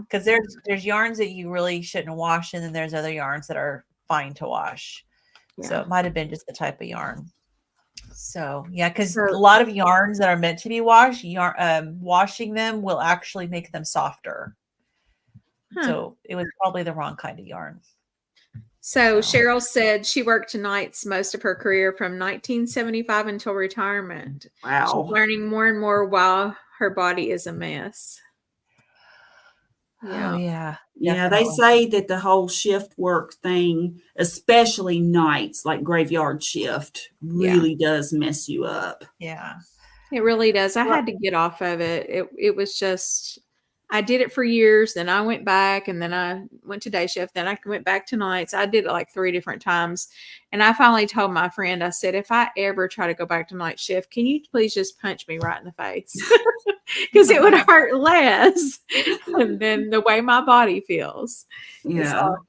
S2: because there's yarns that you really shouldn't wash, and then there's other yarns that are fine to wash. Yeah. So it might have been just the type of yarn. So because a lot of yarns that are meant to be washed, washing them will actually make them softer. So it was probably the wrong kind of yarn.
S3: So Cheryl said she worked nights most of her career from 1975 until retirement.
S1: Wow.
S3: She's learning more and more while her body is a mess.
S2: Oh,
S3: Yeah.
S2: yeah.
S1: Yeah, they
S2: Definitely.
S1: say that the whole shift work thing, especially nights, like graveyard shift,
S3: Yeah.
S1: really does mess you up.
S2: Yeah.
S3: It really does. I
S2: Well,
S3: had to get off of it. It was just I did it for years, then I went back and then I went to day shift, then I went back to nights. I did it like 3 different times. And I finally told my friend, I said, if I ever try to go back to night shift, can you please just punch me right in the face? Because it would hurt less than the way my body feels. It's
S1: Yeah.
S3: awful.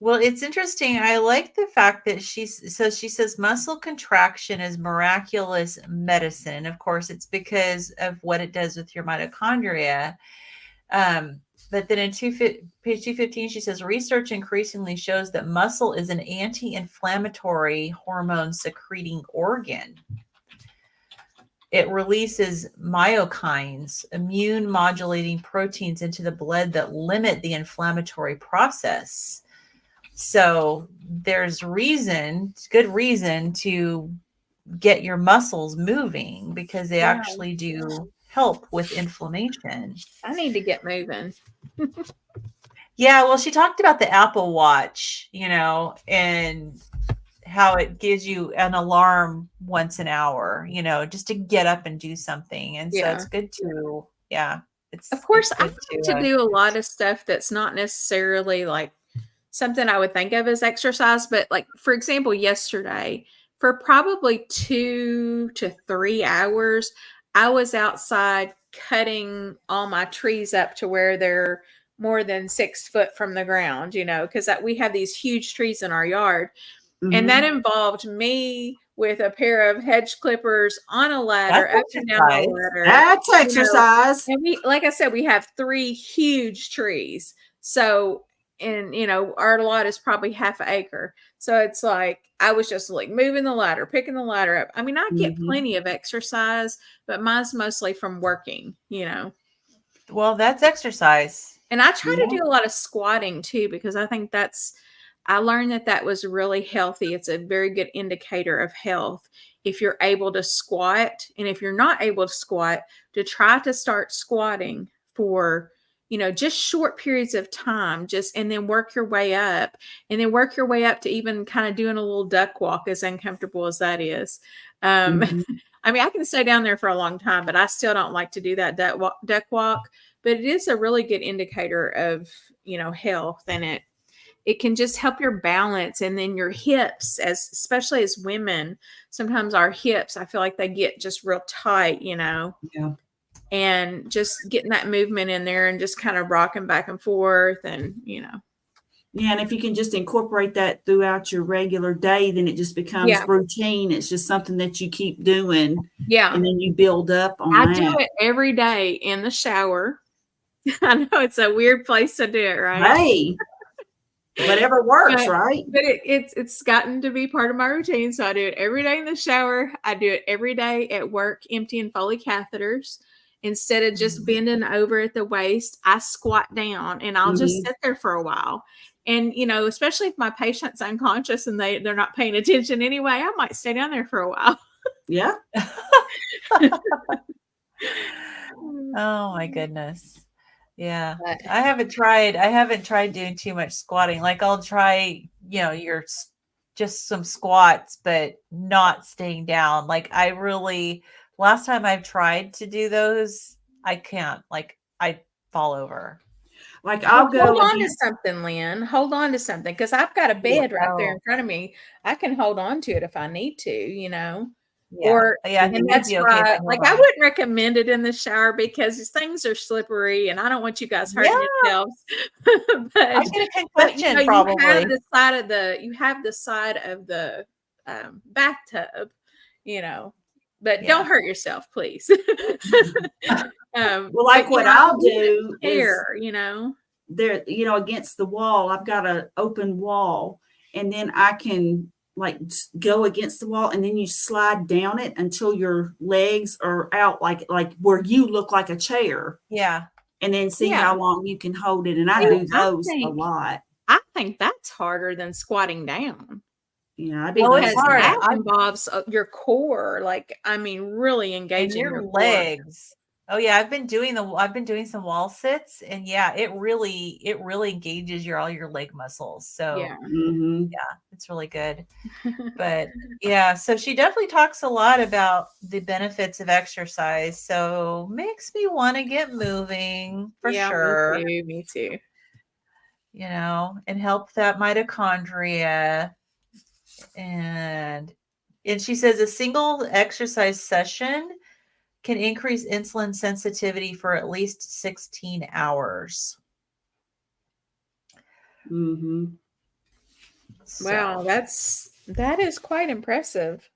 S2: well, it's interesting. I like the fact that she says muscle contraction is miraculous medicine. And of course, it's because of what it does with your mitochondria. But then in page 215, she says research increasingly shows that muscle is an anti-inflammatory hormone secreting organ. It releases myokines, immune modulating proteins into the blood that limit the inflammatory process. So there's good reason to get your muscles moving because they
S3: Yeah.
S2: actually do help with inflammation.
S3: I need to get moving.
S2: Yeah, well, she talked about the Apple Watch, and how it gives you an alarm once an hour, just to get up and do something. And so it's
S3: Yeah.
S2: good to, yeah,
S3: Of
S2: it's
S3: course, I
S2: good
S3: like to
S2: to,
S3: do a lot of stuff that's not necessarily like something I would think of as exercise, but like for example, yesterday for probably 2 to 3 hours, I was outside cutting all my trees up to where they're more than 6 foot from the ground, because we have these huge trees in our yard. And that
S1: Mhm.
S3: involved me with a pair of hedge clippers on a ladder,
S2: that's
S3: up and down the
S2: exercise.
S3: ladder,
S1: That's exercise.
S3: and like I said, we have 3 huge trees. So, and our lot is probably half an acre. So it's like I was just like moving the ladder, picking the ladder up. I mean, I get
S1: Mhm.
S3: plenty of exercise, but mine's mostly from working.
S2: Well, that's exercise.
S3: And I try to
S1: Yeah.
S3: do a lot of squatting too, because I think I learned that was really healthy. It's a very good indicator of health if you're able to squat. And if you're not able to squat, to try to start squatting for, just short periods of time, and then work your way up and then work your way up to even kind of doing a little duck walk, as uncomfortable as that is.
S1: Mhm.
S3: I mean, I can stay down there for a long time, but I still don't like to do that duck walk. But it is a really good indicator of, health, and it can just help your balance, and then your hips, especially as women, sometimes our hips, I feel like they get just real tight,
S1: Yeah.
S3: and just getting that movement in there and just kind of rocking back and forth and.
S1: Yeah, and if you can just incorporate that throughout your regular day, then it just becomes
S3: Yeah.
S1: routine. It's just something that you keep doing,
S3: Yeah.
S1: and then you build up on
S3: I do
S1: that.
S3: it every day in the shower. I know it's a weird place to do it, right?
S1: Hey, whatever works,
S3: But
S1: right?
S3: it's gotten to be part of my routine. So I do it every day in the shower. I do it every day at work, emptying Foley catheters. Instead of just bending over at the waist, I squat down and I'll just
S1: Mhm.
S3: sit there for a while. And especially if my patient's unconscious and they're not paying attention anyway, I might stay down there for a while.
S1: Yeah.
S2: Oh my goodness. Yeah.
S3: But
S2: I haven't tried doing too much squatting. Like I'll try, just some squats, but not staying down. Like last time I've tried to do those, I can't. Like I fall over.
S1: Like
S3: Well,
S1: I'll
S3: hold
S1: go
S3: on to
S1: again.
S3: something, Lynn. Hold on to something, because I've got a bed right there
S2: Oh,
S3: in front of me. I can hold on to it if I need to.
S2: yeah.
S3: Or
S2: Yeah, I
S3: and
S2: think it'd
S3: that's
S2: be okay if
S3: why,
S2: I hold
S3: like, I
S2: on.
S3: wouldn't recommend it in the shower because things are slippery, and I don't want you guys hurting
S2: Yeah,
S3: yourselves.
S2: I
S3: but
S2: get a
S3: but
S2: concussion
S3: you have
S2: probably.
S3: the side of the bathtub, you know. But don't
S2: Yeah.
S3: hurt yourself, please.
S1: Well,
S3: But
S1: like what I'll do is
S3: care.
S1: there, against the wall, I've got an open wall, and then I can like go against the wall, and then you slide down it until your legs are out, like where you look like a chair,
S2: Yeah.
S1: and then see
S3: Yeah.
S1: how long you can hold it. And I
S2: Yeah.
S1: do
S3: I
S1: those a
S3: think
S1: lot.
S3: I think that's harder than squatting down
S1: Yeah, I do
S2: Oh, it's
S1: those
S3: because
S1: a
S2: hard.
S1: lot.
S3: that involves your core, like, I mean, really
S2: And
S3: engaging
S2: your
S3: your core.
S2: legs. Oh yeah, I've been doing some wall sits, and yeah, it really engages all your leg muscles. So
S3: Yeah.
S1: Mm-hmm.
S2: yeah, it's really good. But yeah, so she definitely talks a lot about the benefits of exercise. So makes me want to get moving for
S3: Yeah, me
S2: sure,
S3: too. Me too.
S2: and help that mitochondria. And she says a single exercise session can increase insulin sensitivity for at least 16 hours.
S1: Mm-hmm.
S3: Wow,
S2: So,
S3: that is quite impressive.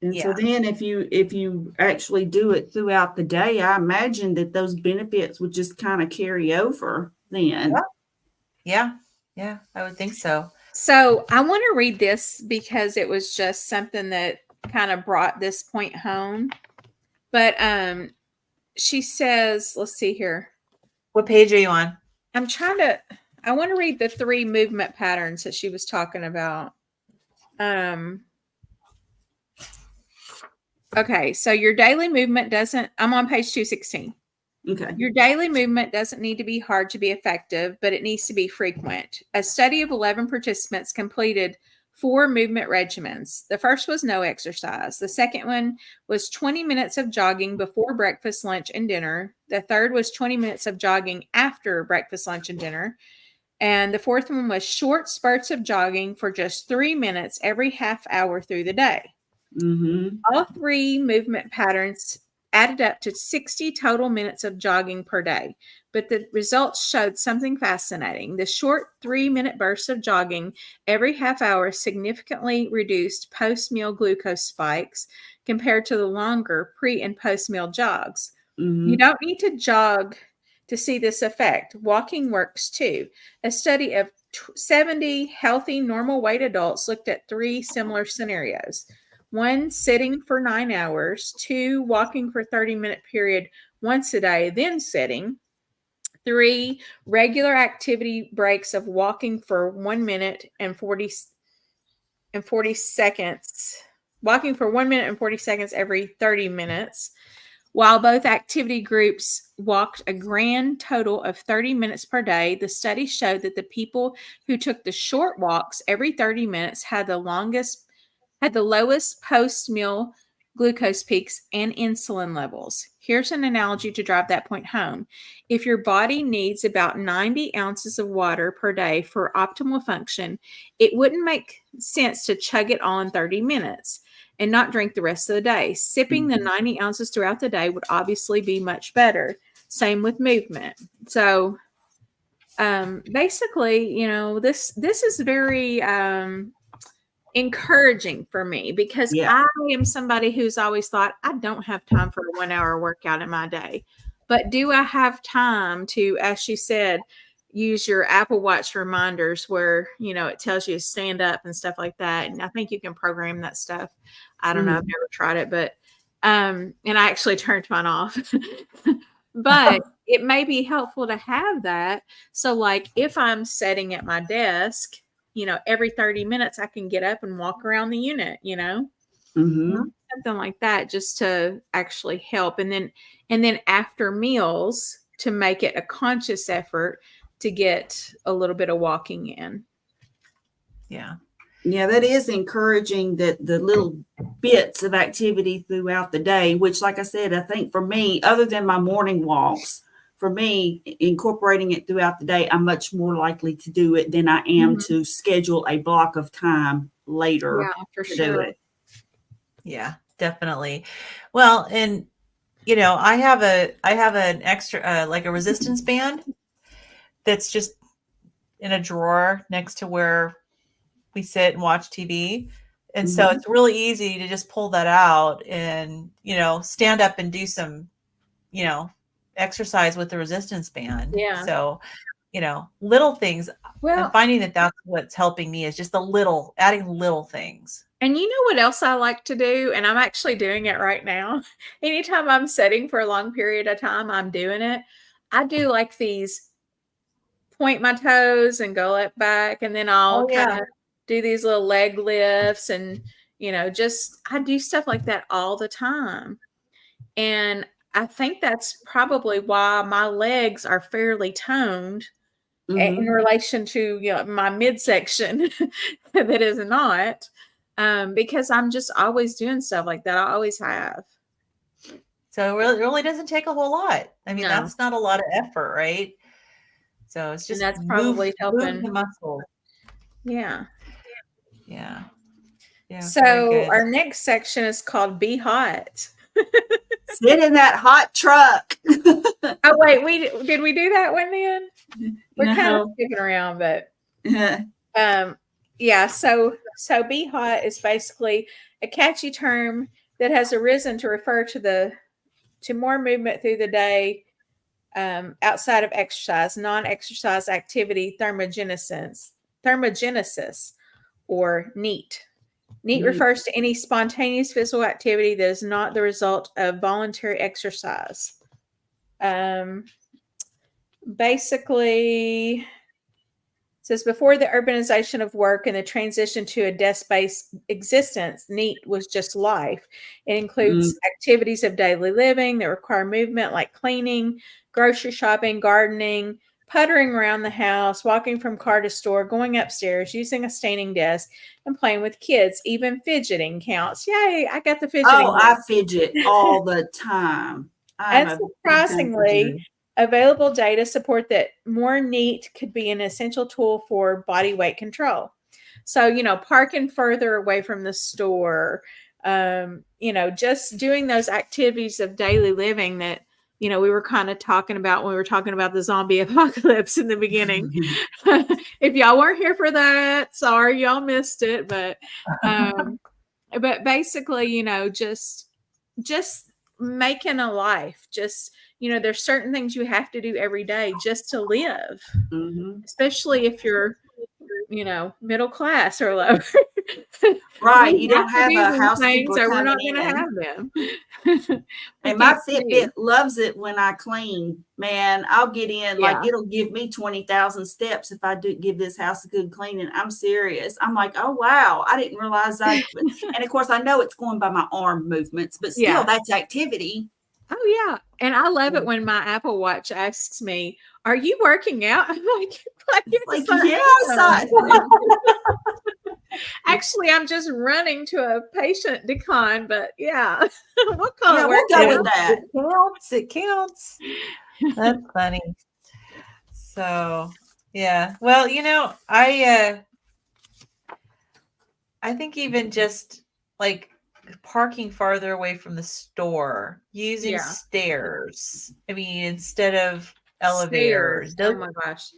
S1: And so
S2: yeah.
S1: then if you actually do it throughout the day, I imagine that those benefits would just kind of carry over
S2: Yeah.
S1: then.
S2: Yeah. Yeah. I would think so.
S3: So I want to read this because it was just something that kind of brought this point home. But she says, let's see here.
S2: What page are you on?
S3: I want to read the 3 movement patterns that she was talking about. Okay, so your daily movement I'm on page 216.
S1: Okay.
S3: Your daily movement doesn't need to be hard to be effective, but it needs to be frequent. A study of 11 participants completed 4 movement regimens. The first was no exercise. The second one was 20 minutes of jogging before breakfast, lunch, and dinner. The third was 20 minutes of jogging after breakfast, lunch, and dinner. And the fourth one was short spurts of jogging for just 3 minutes every half hour through the day.
S1: Mm-hmm.
S3: All 3 movement patterns added up to 60 total minutes of jogging per day. But the results showed something fascinating. The short 3-minute bursts of jogging every half hour significantly reduced post-meal glucose spikes compared to the longer pre- and post-meal jogs. You
S1: Mm-hmm.
S3: don't need to jog to see this effect. Walking works too. A study of 70 healthy, normal weight adults looked at 3 similar scenarios. 1, sitting for 9 hours. 2, walking for 30-minute period once a day, then sitting. 3, regular activity breaks of walking for 1 minute and 40 seconds. Walking for 1 minute and 40 seconds every 30 minutes. While both activity groups walked a grand total of 30 minutes per day, the study showed that the people who took the short walks every 30 minutes had the lowest post-meal glucose peaks and insulin levels. Here's an analogy to drive that point home. If your body needs about 90 ounces of water per day for optimal function, it wouldn't make sense to chug it all in 30 minutes and not drink the rest of the day. Sipping the 90 ounces throughout the day would obviously be much better. Same with movement. So basically, this is very encouraging for me because
S1: Yeah.
S3: I am somebody who's always thought I don't have time for a 1 hour workout in my day. But do I have time to, as she said, use your Apple Watch reminders where, it tells you to stand up and stuff like that. And I think you can program that stuff. I don't know. I've
S1: Mm-hmm.
S3: never tried it, but, and I actually turned mine off, but it may be helpful to have that. So like if I'm sitting at my desk, every 30 minutes I can get up and walk around the unit,
S1: Mm-hmm.
S3: something like that just to actually help. And then after meals to make it a conscious effort to get a little bit of walking in.
S2: Yeah.
S1: Yeah, that is encouraging that the little bits of activity throughout the day, which, like I said, I think for me, other than my morning walks, for me, incorporating it throughout the day, I'm much more likely to do it than I am
S3: Mhm.
S1: to schedule a block of time later
S3: Yeah, for
S1: to do
S3: sure.
S1: it.
S2: Yeah, definitely. Well, and I have an extra like a resistance band that's just in a drawer next to where we sit and watch TV. And so
S1: Mhm.
S2: it's really easy to just pull that out and, stand up and do some, you know, exercise with the resistance band.
S3: Yeah.
S2: So, little things. I'm
S3: Well,
S2: finding that that's what's helping me is just adding little things.
S3: and you know what else I like to do? And I'm actually doing it right now. Anytime I'm sitting for a long period of time, I'm doing it. I do like these point my toes and go up back, and then I'll
S2: Oh
S3: kind
S2: yeah.
S3: of do these little leg lifts and just I do stuff like that all the time. And I think that's probably why my legs are fairly toned in
S1: Mhm.
S3: relation to, my midsection that is not, because I'm just always doing stuff like that. I always have.
S2: So it really doesn't take a whole lot. I mean,
S3: No,
S2: that's not a lot of effort, right? So it's
S3: and
S2: just
S3: that's
S2: move
S3: probably
S2: move the
S3: helping.
S2: muscle.
S3: Yeah.
S2: Yeah. Yeah, very
S3: So
S2: good.
S3: our next section is called Be Hot.
S1: Sit in that hot truck.
S3: Oh wait, did we do that one then? We're kind of
S1: No.
S3: skipping around, but yeah. So Be Hot is basically a catchy term that has arisen to refer to more movement through the day, outside of exercise, non-exercise activity, thermogenesis, or NEAT. NEAT refers to any spontaneous physical activity that is not the result of voluntary exercise. Basically, says before the urbanization of work and the transition to a desk-based existence, NEAT was just life. It includes activities of daily living that require movement, like cleaning, grocery shopping, gardening, puttering around the house, walking from car to store, going upstairs, using a standing desk, and playing with kids. Even fidgeting counts. Yay, I got the
S1: Oh,
S3: fidgeting.
S1: I fidget all the time. I'm a big time
S3: Unsurprisingly,
S1: fidgeter.
S3: available data support that more NEAT could be an essential tool for body weight control. So, parking further away from the store, just doing those activities of daily living that, we were kind of talking about when we were talking about the zombie apocalypse in the beginning. If y'all weren't here for that, sorry, y'all missed it. But basically, just making a life, just, there's certain things you have to do every day just to live,
S1: Mhm.
S3: especially if you're, middle class or lower.
S1: Right,
S3: We
S1: you
S3: have
S1: don't
S3: to
S1: have
S3: do
S1: a
S3: these things
S1: housekeeper
S3: or we're
S1: coming
S3: not going to
S1: in.
S3: have them. We
S1: And my
S3: can't
S1: Fitbit
S3: see.
S1: loves it when I clean. Man, I'll get in, like,
S3: Yeah.
S1: it'll give me 20,000 steps if I do give this house a good cleaning. I'm serious. I'm like, "Oh, wow, I didn't realize I" and of course, I know it's going by my arm movements, but still,
S3: Yeah.
S1: that's activity.
S3: Oh, yeah. And I love it
S1: Mm.
S3: when my Apple Watch asks me, "Are you working out?" I'm like,
S1: It's
S3: yes,
S1: like,
S3: I
S1: "Yes,
S3: am.
S1: I"
S3: Actually, I'm just running to a patient decon, but yeah, we'll call
S1: Yeah,
S3: it
S1: we'll go with
S3: working
S1: that.
S2: It counts. It counts.
S3: out.
S2: That's funny. So, yeah. Well, I think even just like parking farther away from the store, using
S3: Yeah.
S2: stairs. I mean, instead of
S3: Stairs.
S2: elevators.
S3: Oh my gosh.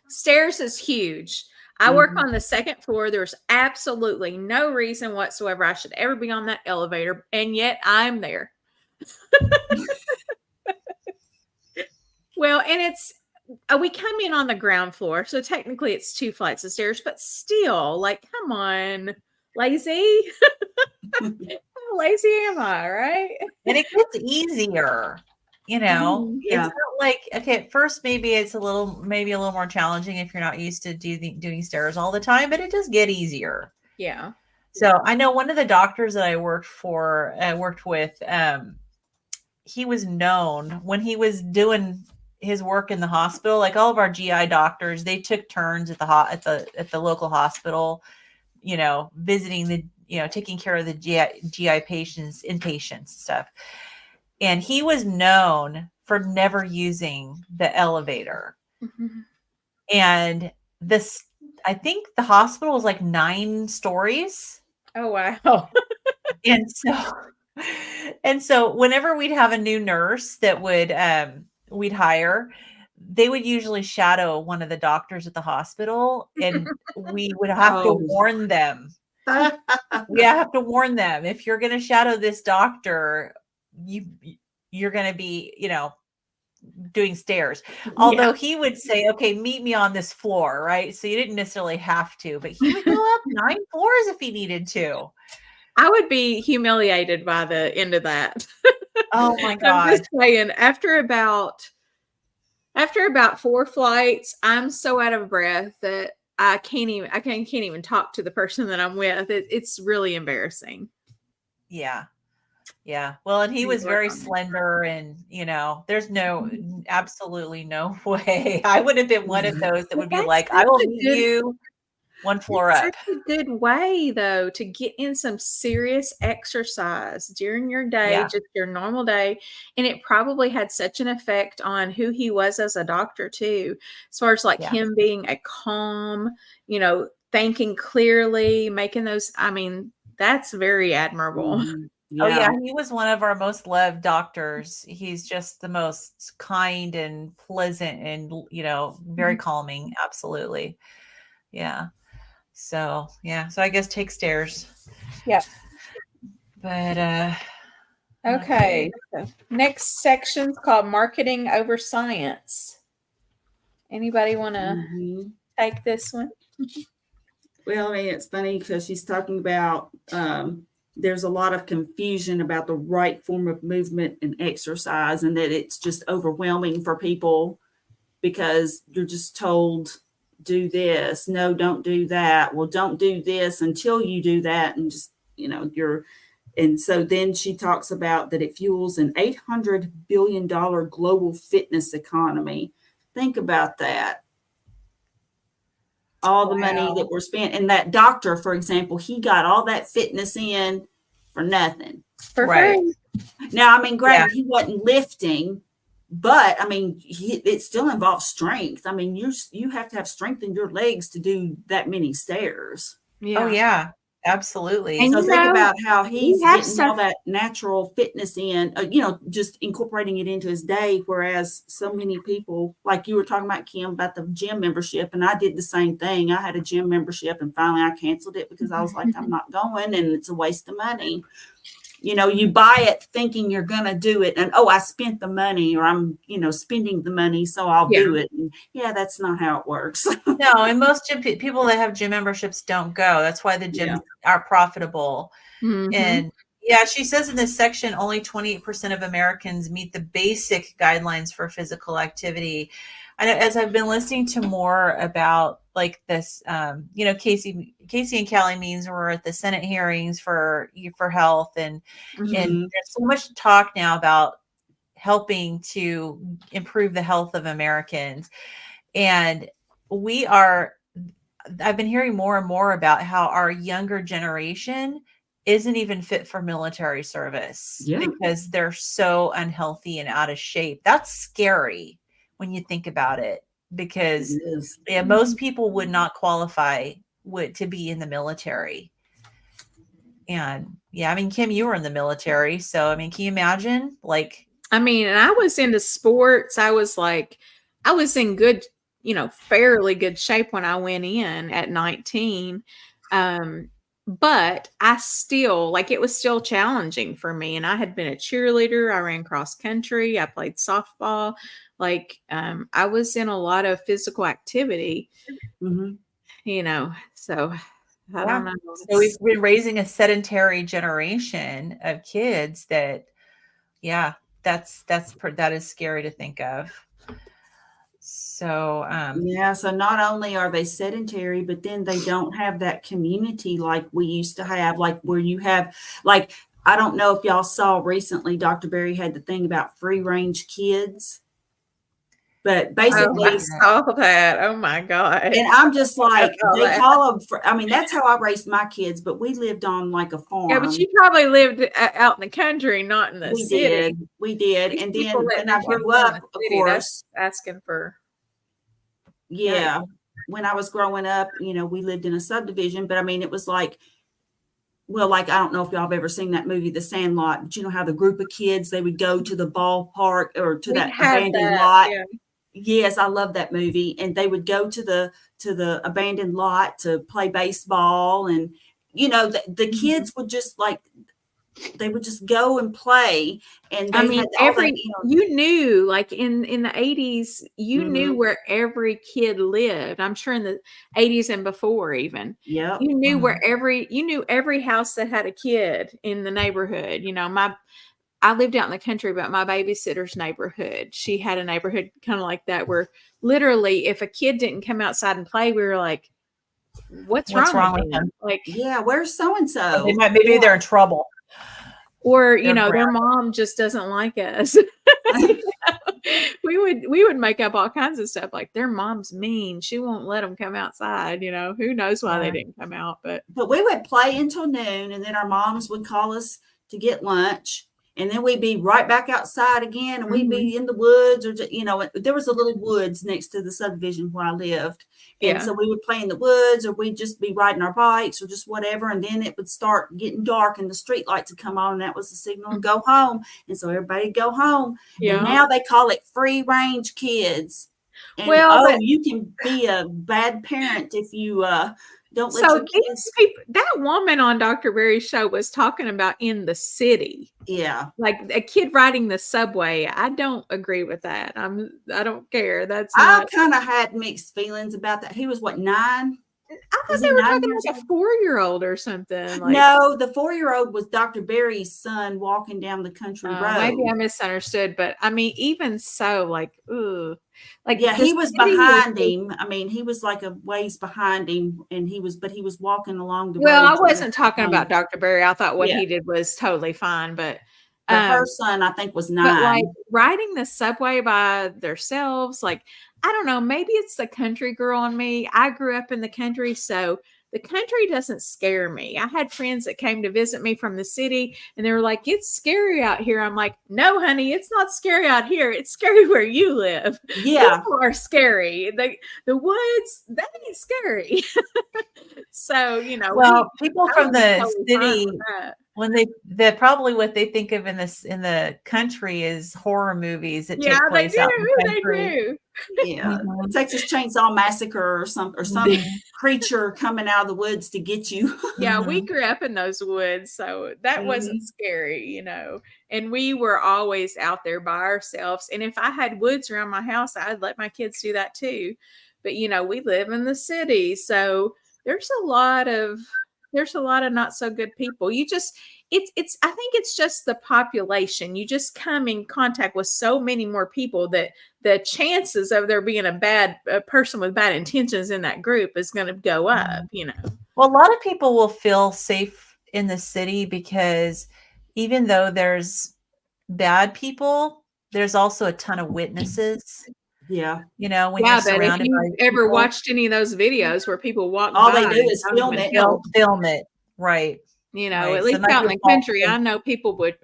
S3: Stairs is huge. I work
S1: Mhm.
S3: on the second floor. There's absolutely no reason whatsoever I should ever be on that elevator, and yet I'm there. Well, and we come in on the ground floor, so technically it's 2 flights of stairs, but still, like, come on, lazy? How lazy am I, right?
S2: And it gets easier.
S3: Mhm.
S2: It's
S1: Yeah.
S2: not like, okay, at first maybe it's maybe a little more challenging if you're not used to doing stairs all the time, but it does get easier.
S3: Yeah.
S2: So I know one of the doctors that I worked with, he was known when he was doing his work in the hospital, like all of our GI doctors, they took turns at the local hospital, visiting taking care of the GI patients, inpatients stuff. And he was known for never using the elevator.
S3: Mhm.
S2: And I think the hospital was like 9 stories.
S3: Oh, wow.
S2: And so whenever we'd have a new nurse that we'd hire, they would usually shadow one of the doctors at the hospital, and we would have to
S1: Oh.
S2: warn them. We have to warn them, if you're going to shadow this doctor, you're going to be, doing stairs. Although he would say, okay, meet me on this floor, right? So you didn't necessarily have to, but he would go up 9 floors if he needed to.
S3: I would be humiliated by the end of that.
S2: Oh my
S3: I'm
S2: God.
S3: just saying, after about 4 flights, I'm so out of breath that I can't even talk to the person that I'm with. It's really embarrassing.
S2: Yeah. Yeah. Well, and he
S3: You
S2: was
S3: work
S2: very
S3: on it.
S2: slender and, there's absolutely no way I would have been one of those that
S3: But
S2: would be
S3: that's
S2: like, I
S3: such
S2: will
S3: a
S2: meet
S3: good
S2: you one floor
S3: That's
S2: up.
S3: such a good way, though, to get in some serious exercise during your day,
S2: Yeah.
S3: just your normal day. And it probably had such an effect on who he was as a doctor, too, as far as like
S2: Yeah.
S3: him being a calm, thinking clearly, making those. I mean, that's very admirable.
S1: Mhm.
S2: Oh, yeah.
S1: Yeah.
S2: He was one of our most loved doctors. He's just the most kind and pleasant and, very calming. Absolutely. Yeah. So, yeah. So I guess take stairs.
S3: Yep.
S2: But,
S3: Okay. So next section's called Marketing Over Science. Anybody want to
S1: Mhm.
S3: take this one?
S1: Well, I mean, it's funny because she's talking about there's a lot of confusion about the right form of movement and exercise, and that it's just overwhelming for people because you're just told, do this. No, don't do that. Well, don't do this until you do that. And just, and so then she talks about that it fuels an $800 billion global fitness economy. Think about that. All the money that
S2: wow.
S1: we're spent. And that doctor, for example, he got all that fitness in for nothing.
S3: For
S2: Right.
S3: free.
S1: Now, I mean,
S2: Yeah.
S1: granted, he wasn't lifting, but I mean, it still involves strength. I mean, you have to have strength in your legs to do that many stairs.
S2: Oh,
S3: Yeah.
S2: yeah. Absolutely.
S3: And
S1: So
S3: you
S1: think
S3: know,
S1: about how
S3: we
S1: he's
S3: have
S1: getting all
S3: stuff.
S1: that natural fitness in, just incorporating it into his day. Whereas so many people, like you were talking about, Kim, about the gym membership, and I did the same thing. I had a gym membership, and finally I canceled it because I was like, I'm not going, and it's a waste of money. You buy it thinking you're going to do it, and I spent the money, or I'm, spending the money, so I'll
S3: Yeah.
S1: do it. And yeah, that's not how it works.
S2: No, and most people that have gym memberships don't go. That's why the gyms are profitable.
S3: Mhm.
S2: And yeah, she says in this section, only 28% of Americans meet the basic guidelines for physical activity. And as I've been listening to more about like this, Casey and Callie Means were at the Senate hearings for health, and
S1: Mhm.
S2: there's so much talk now about helping to improve the health of Americans. And I've been hearing more and more about how our younger generation isn't even fit for military service
S1: Yeah.
S2: because they're so unhealthy and out of shape. That's scary when you think about it, because
S1: It is.
S2: most people would not qualify to be in the military. And yeah, I mean, Kim, you were in the military. So, I mean, can you imagine? Like,
S3: I mean, and I was into sports. I was in good, fairly good shape when I went in at 19. But I still, like, it was still challenging for me. And I had been a cheerleader. I ran cross country. I played softball. Like, I was in a lot of physical activity,
S1: Mhm.
S3: so I
S2: yeah.
S3: don't know.
S2: So we've been raising a sedentary generation of kids that, yeah, that is scary to think of. So,
S1: Yeah, so not only are they sedentary, but then they don't have that community like we used to have, like where you have, like, I don't know if y'all saw recently, Dr. Berry had the thing about free range kids, but
S3: Oh, I
S1: basically,
S3: saw that. Oh my God.
S1: and I'm just like,
S3: I saw
S1: they
S3: that.
S1: call them, I mean, that's how I raised my kids, but we lived on like a
S3: Yeah, but
S1: farm.
S3: you probably lived out in the country, not in the
S1: We
S3: city.
S1: did.
S3: These
S1: And
S3: people
S1: then
S3: that
S1: when I
S3: want
S1: grew
S3: to live in
S1: up,
S3: the
S1: of
S3: city,
S1: course,
S3: that's asking for.
S1: yeah, when I was growing up, we lived in a subdivision, but I mean, it was like, well, like, I don't know if y'all have ever seen that movie, The Sandlot, but you know how the group of kids, they would go to the ballpark or to
S3: We
S1: that
S3: have
S1: abandoned
S3: that.
S1: lot.
S3: Yeah.
S1: Yes, I love that movie. And they would go to the abandoned lot to play baseball. And, the kids would just like, they would just go and play. And
S3: I
S1: they
S3: mean,
S1: had all that,
S3: you knew, like in the 80s, you knew
S1: Mhm.
S3: where every kid lived. I'm sure in the 80s and before even.
S1: Yep.
S3: You knew
S2: Mhm.
S3: you knew every house that had a kid in the neighborhood. I lived out in the country, but my babysitter's neighborhood, she had a neighborhood kind of like that where literally if a kid didn't come outside and play, we were like, what's
S2: What's
S3: wrong
S2: wrong
S3: with
S2: with
S3: them?
S2: them?
S3: Like,
S1: Yeah, where's so and
S2: They
S1: so?
S2: maybe they're in trouble.
S3: or
S2: They're
S3: their
S2: brown.
S3: mom just doesn't like us. We would make up all kinds of stuff like their mom's mean, she won't let them come outside. Who knows why they didn't come out. But
S1: we would play until noon, and then our moms would call us to get lunch, and then we'd be right back outside again, and we'd be in the woods, or there was a little woods next to the subdivision where I lived, and so we would play in the woods, or we'd just be riding our bikes or just whatever, and then it would start getting dark and the street lights would come on, and that was the signal to go home, and so everybody'd go home. And now they call it free range kids, and you can be a bad parent if you don't let your kids.
S3: That woman on Dr. Berry's show was talking about in the city.
S1: Yeah.
S3: Like a kid riding the subway. I don't agree with that. I don't care.
S1: I kind of had mixed feelings about that. He was 9?
S3: I thought they were talking like a 4-year-old or something.
S1: No, the 4-year-old was Dr. Berry's son walking down the country road.
S3: Maybe I misunderstood, but I mean, even so, ooh.
S1: He was behind him. I mean, he was like a ways behind him, and he was walking along the road.
S3: Well, I wasn't talking about Dr. Berry. I thought what he did was totally fine, but
S1: her son, I think, was 9.
S3: But riding the subway by themselves, I don't know, maybe it's the country girl in me. I grew up in the country, so the country doesn't scare me. I had friends that came to visit me from the city, and they were like, it's scary out here. I'm like, no, honey, it's not scary out here. It's scary where you live.
S1: Yeah.
S3: People are scary. The woods, that ain't scary. So,
S2: well, people from the city, when they probably what they think of in the country is horror movies that take place out in the country.
S3: They do.
S1: Yeah, Texas Chainsaw Massacre or some creature coming out of the woods to get you.
S3: Yeah, we grew up in those woods, so that wasn't scary, and we were always out there by ourselves. And if I had woods around my house, I'd let my kids do that too. But we live in the city, so there's a lot of not so good people. I think it's just the population. You just come in contact with so many more people that the chances of there being a person with bad intentions in that group is going to go up,
S2: Well, a lot of people will feel safe in the city because even though there's bad people, there's also a ton of witnesses.
S1: Yeah.
S2: When you're surrounded
S3: by people. Ever watched any of those videos where people walk
S1: all
S3: by,
S1: they do is film it.
S2: Film it. Right.
S3: At least out in the country, I know people would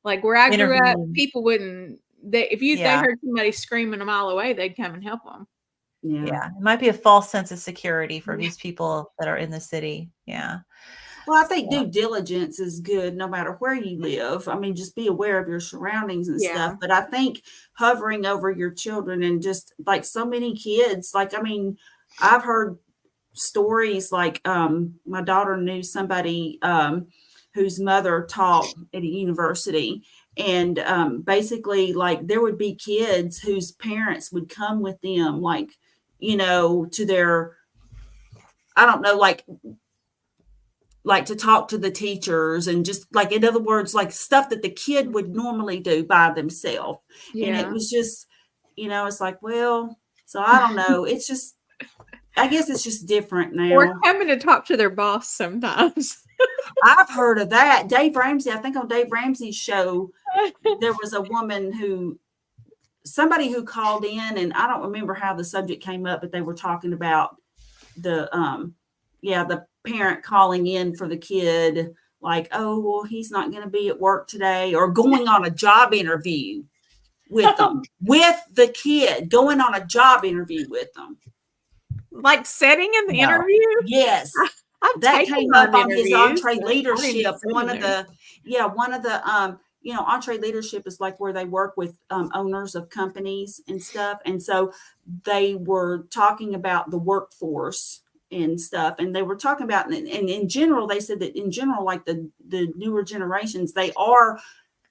S3: where I grew up, people wouldn't. They heard somebody screaming a mile away, they'd come and help them.
S2: Yeah, it might be a false sense of security for these people that are in the city. Yeah.
S1: Well, I think due diligence is good no matter where you live. I mean, just be aware of your surroundings and stuff. But I think hovering over your children and just so many kids, I've heard stories my daughter knew somebody whose mother taught at a university, and basically there would be kids whose parents would come with them to their, I don't know, to talk to the teachers and just in other words, stuff that the kid would normally do by themselves. And it was just, it's well, so I don't know. It's just, I guess it's just different now.
S3: Or coming to talk to their boss sometimes.
S1: I've heard of that. Dave Ramsey, I think on Dave Ramsey's show, there was a woman somebody who called in, and I don't remember how the subject came up, but they were talking about the parent calling in for the kid, oh, well, he's not going to be at work today, or going on a job interview with them, with the kid, going on a job interview with them.
S3: Setting in the interview?
S1: Yes. That came up on his entree leadership. One of the entree leadership is where they work with owners of companies and stuff. And so they were talking about the workforce and stuff. And they were talking about, and in general, they said that in general, the newer generations, they are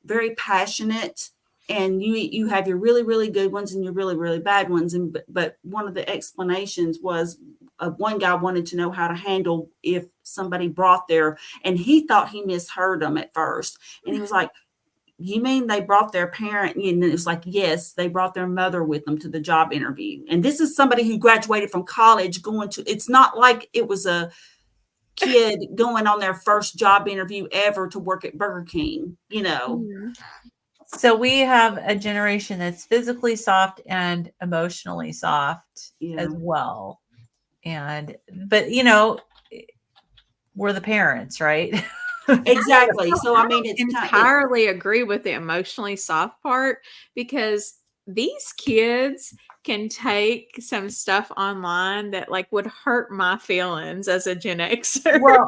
S1: very passionate. And you have your really, really good ones and your really, really bad ones. But one of the explanations was one guy wanted to know how to handle if somebody brought and he thought he misheard them at first. And he was like, you mean they brought their parent? And it was yes, they brought their mother with them to the job interview. And this is somebody who graduated from college it's not like it was a kid going on their first job interview ever to work at Burger King,
S3: Mhm.
S2: So we have a generation that's physically soft and emotionally soft as
S1: Yeah.
S2: well. But we're the parents, right?
S1: Exactly.
S3: So
S1: So,
S3: I
S1: I mean, it's
S3: don't
S1: kind it
S3: entirely agree with the emotionally soft part, because these kids can take some stuff online that like would hurt my feelings as a Gen Xer.
S2: Well,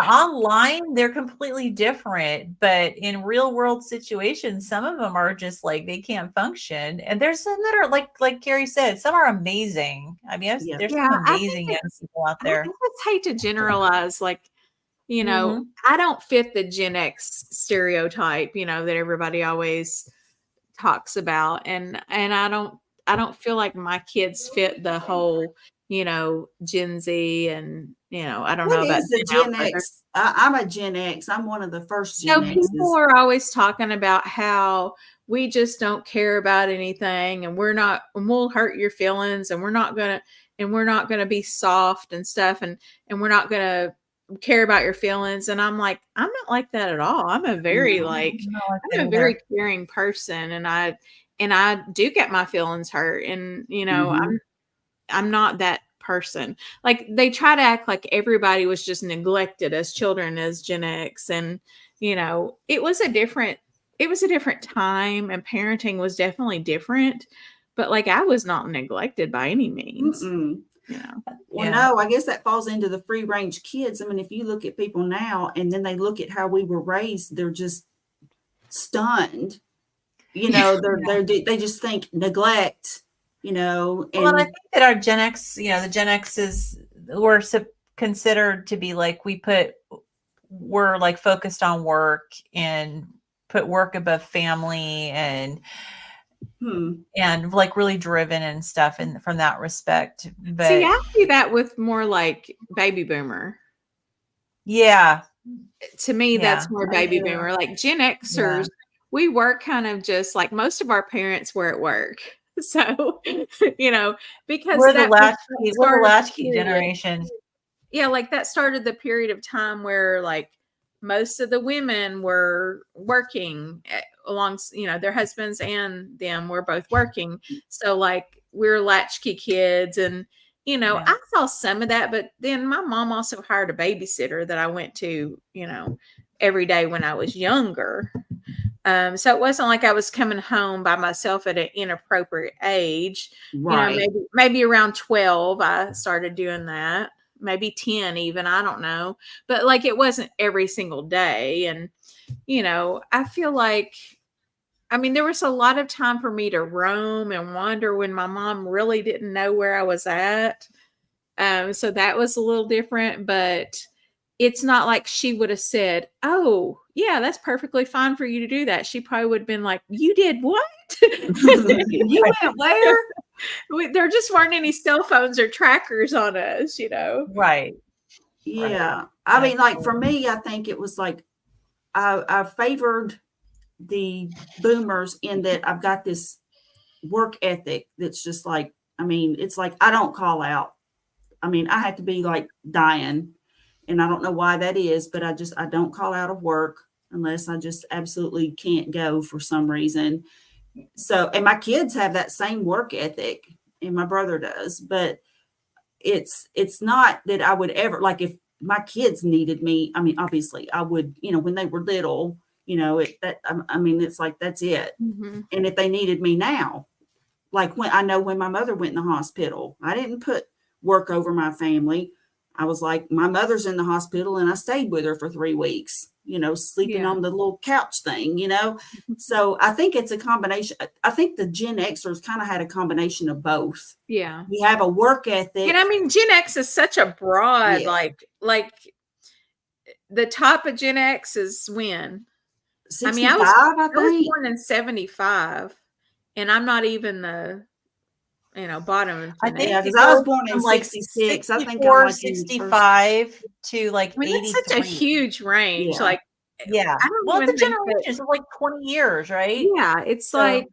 S2: online, they're completely different. But in real world situations, some of them are just like they can't function. And there's some that are like Carrie said, some are amazing. I mean,
S1: yeah.
S2: there's
S3: Yeah,
S2: some
S3: I think
S2: amazing young
S3: it's
S2: people out
S3: I
S2: there.
S3: just hate to generalize, like,
S2: Hmm.
S3: I don't fit the Gen X stereotype, that everybody always talks about. And I don't feel like my kids fit the whole, Gen Z, and I don't know
S1: What
S3: about
S1: is the
S3: Gen
S1: Gen
S3: Alpha.
S1: X? I'm a Gen X. I'm one of the first Gen
S3: So people
S1: X's.
S3: are always talking about how we just don't care about anything, and we'll hurt your feelings, and we're not gonna be soft and stuff, and we're not gonna care about your feelings. And I'm like, I'm not like that at all. I'm a very
S1: No.
S3: like
S2: Not like that
S3: I'm a very
S2: either.
S3: caring person, and I do get my feelings hurt, and
S1: Mhm.
S3: I'm not that person. Like, they try to act like everybody was just neglected as children as Gen X, and it was a different time, and parenting was definitely different, but like I was not neglected by any means,
S1: Mm-mm.
S3: you know.
S1: Well,
S2: Yeah.
S1: no, I guess that falls into the free range kids. I mean, if you look at people now and then they look at how we were raised, they're just stunned. They just think neglect,
S2: Well, and I
S1: and
S2: think that our Gen X, the Gen X's were considered to be like we're like focused on work and put work above family
S1: hmm,
S2: and like really driven and stuff and from that respect.
S3: See,
S2: But
S3: I see that with more like baby boomer.
S2: yeah,
S3: To me,
S2: yeah,
S3: that's more
S2: I
S3: baby
S2: do.
S3: boomer. Like Gen
S2: Yeah.
S3: Xers, we work kind of just like most of our parents were at work. So, because that
S2: We're the
S3: started the
S2: latchkey
S3: period.
S2: generation.
S3: Yeah, like that started the period of time where like most of the women were working along, their husbands and them were both working. So like we're latchkey kids, and
S2: Yeah.
S3: I saw some of that, but then my mom also hired a babysitter that I went to, every day when I was younger. So it wasn't like I was coming home by myself at an inappropriate age.
S1: right.
S3: Maybe around 12, I started doing that. Maybe 10 even, I don't know. But like it wasn't every single day. And, I feel like, I mean, there was a lot of time for me to roam and wander when my mom really didn't know where I was at. So that was a little different, but it's not like she would have said, "Oh, yeah, that's perfectly fine for you to do that." She probably would have been like, "You did what?"
S1: You went where?
S3: There just weren't any cell phones or trackers on us.
S2: Right. Right.
S1: Yeah. I mean, like for
S2: Absolutely.
S1: me, I think it was like I favored the boomers in that I've got this work ethic that's just like, I mean, it's like I don't call out. I mean, I have to be like dying, and I don't know why that is, but I don't call out of work unless I just absolutely can't go for some reason. So, and my kids have that same work ethic, and my brother does, but it's not that I would ever like if my kids needed me. I mean, obviously, I would, when they were little, I mean, it's like that's it.
S3: Mhm.
S1: And if they needed me now, like when my mother went in the hospital, I didn't put work over my family. I was like, my mother's in the hospital and I stayed with her for 3 weeks, sleeping
S3: Yeah.
S1: on the little couch thing. So I think it's a combination. I think the Gen Xers kind of had a combination of both.
S3: Yeah.
S1: We have a work
S3: And I
S1: ethic.
S3: mean, Gen X is such a broad,
S1: Yeah.
S3: like the top of Gen X is when? I mean,
S1: 65, I
S3: I was
S1: think.
S3: born in 75, and I'm not even the, bottom of
S2: I
S3: Gen
S2: think
S3: X.
S1: Yeah,
S2: it
S1: because I was
S2: goes
S1: born in
S2: from like
S1: 66. I think I'm
S2: 64,
S1: like in the first.
S2: 65 to like
S3: I mean, that's such a
S2: 83.
S3: huge range.
S1: Yeah.
S3: Like,
S2: Yeah.
S3: I don't
S2: Well,
S3: even
S2: the
S3: think that,
S2: generations of like 20 years, right?
S3: yeah, it's
S2: So,
S3: like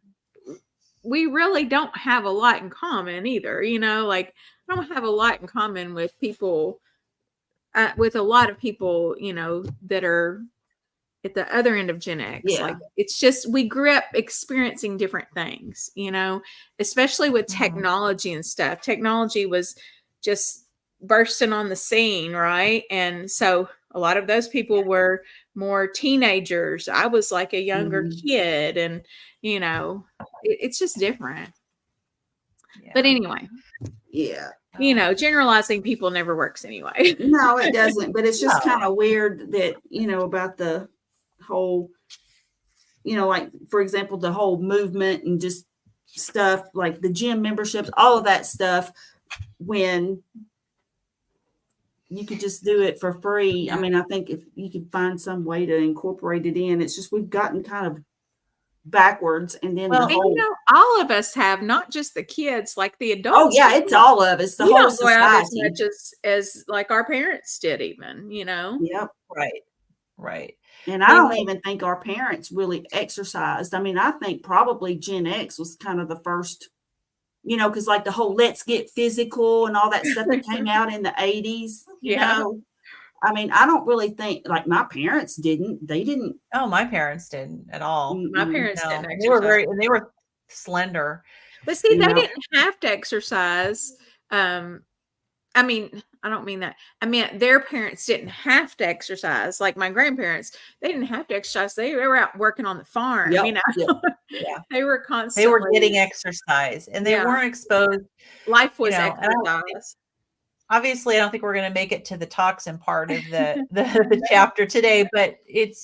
S3: we really don't have a lot in common either. Like, I don't have a lot in common with people with a lot of people, that are at the other end of Gen X.
S1: Yeah.
S3: Like, it's just, we grew up experiencing different things, especially with technology and stuff. Technology was just bursting on the scene, right? And so a lot of those people were more teenagers. I was like a younger kid, and it's just different.
S2: Yeah.
S3: But anyway,
S1: Yeah.
S3: generalizing people never works anyway.
S1: No, it doesn't. But it's just
S2: No.
S1: kind of weird that, about the whole, like, for example, the whole movement and just stuff like the gym memberships, all of that stuff, when you could just do it for free. I mean, I think if you could find some way to incorporate it in, it's just we've gotten kind of backwards. And then
S3: And all of us have, not just the kids, like the adults.
S1: Oh yeah, it's all of us. The
S3: we
S1: whole
S3: don't go out as
S1: society.
S3: much as like our parents did, even.
S1: Yep.
S2: Right.
S1: And I don't even think our parents really exercised. I mean, I think probably Gen X was kind of the first, because like the whole "let's get physical" and all that stuff that came out in the 80s. You know, I mean, I don't really think like my parents didn't. They didn't.
S2: Oh, my parents didn't at all.
S3: My parents didn't exercise.
S2: They were slender.
S3: But see, they didn't have to exercise. I mean, I don't mean that. I mean, their parents didn't have to exercise. Like my grandparents, they didn't have to exercise. They were out working on the farm.
S1: Yep.
S3: They were constantly.
S2: They were getting exercise, and they weren't exposed.
S3: Life was exercise.
S2: Obviously, I don't think we're going to make it to the toxin part of the chapter today, but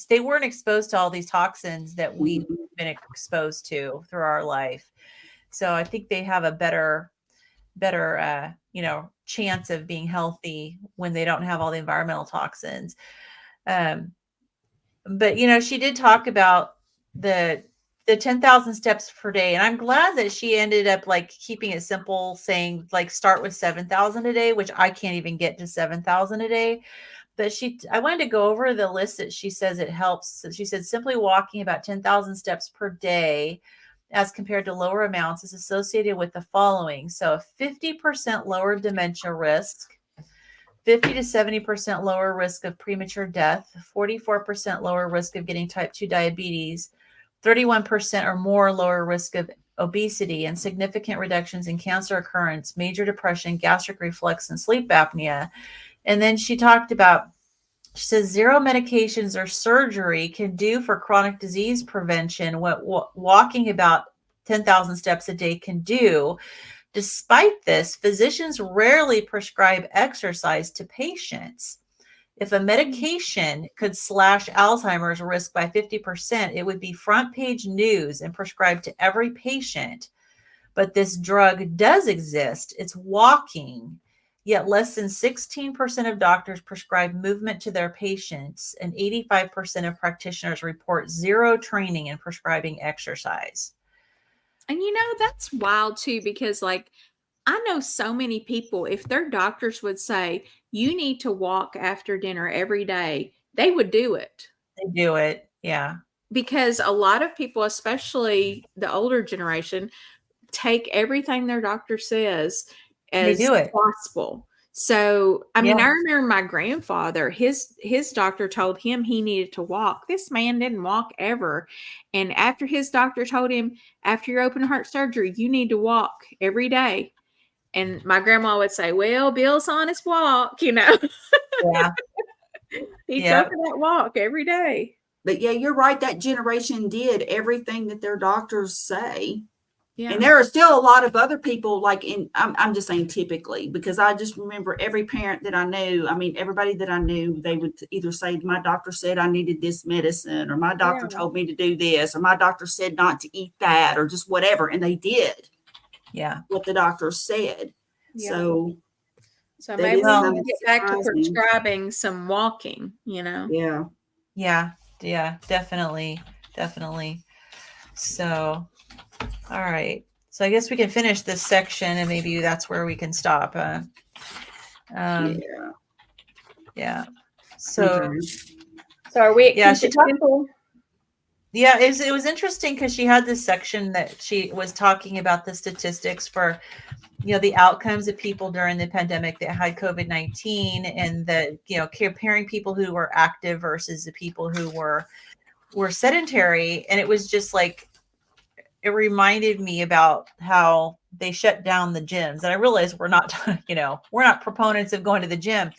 S2: they weren't exposed to all these toxins that we've been exposed to through our life. So I think they have a better chance of being healthy when they don't have all the environmental toxins. But she did talk about the 10,000 steps per day. And I'm glad that she ended up like keeping it simple, saying like start with 7,000 a day, which I can't even get to 7,000 a day. But I wanted to go over the list that she says it helps. So she said simply walking about 10,000 steps per day as compared to lower amounts is associated with the following. So a 50% lower dementia risk, 50 to 70% lower risk of premature death, 44% lower risk of getting type 2 diabetes, 31% or more lower risk of obesity, and significant reductions in cancer occurrence, major depression, gastric reflux, and sleep apnea. And then she says 0 medications or surgery can do for chronic disease prevention what walking about 10,000 steps a day can do. Despite this, physicians rarely prescribe exercise to patients. If a medication could slash Alzheimer's risk by 50%, it would be front page news and prescribed to every patient. But this drug does exist. It's walking. Yet less than 16% of doctors prescribe movement to their patients, and 85% of practitioners report 0 training in prescribing exercise.
S3: And that's wild too, because like I know so many people, if their doctors would say, you need to walk after dinner every day, they would do it.
S2: They do it. Yeah.
S3: Because a lot of people, especially the older generation, take everything their doctor says as gospel. So, I mean, I remember my grandfather, his doctor told him he needed to walk. This man didn't walk ever. And after his doctor told him, after your open heart surgery, you need to walk every day. And my grandma would say, well, Bill's on his walk,
S2: Yeah.
S3: He's going for that walk every day.
S1: But yeah, you're right. That generation did everything that their doctors say.
S3: Yeah.
S1: And there are still a lot of other people like I'm just saying typically, because I just remember every parent that I knew, I mean, everybody that I knew, they would either say, my doctor said I needed this medicine, or my doctor told me to do this, or my doctor said not to eat that, or just whatever. And they did what the doctor said.
S3: Yeah.
S1: So
S3: maybe we need to get back to prescribing some walking,
S1: Yeah.
S2: Yeah, definitely. So, all right. So I guess we can finish this section, and maybe that's where we can stop. Yeah. So,
S3: So are we?
S2: Yeah. She talked. Yeah, it was interesting because she had this section that she was talking about the statistics for, the outcomes of people during the pandemic that had COVID-19, and the, comparing people who were active versus the people who were sedentary. And it was just like, it reminded me about how they shut down the gyms. And I realized we're not, we're not proponents of going to the gym,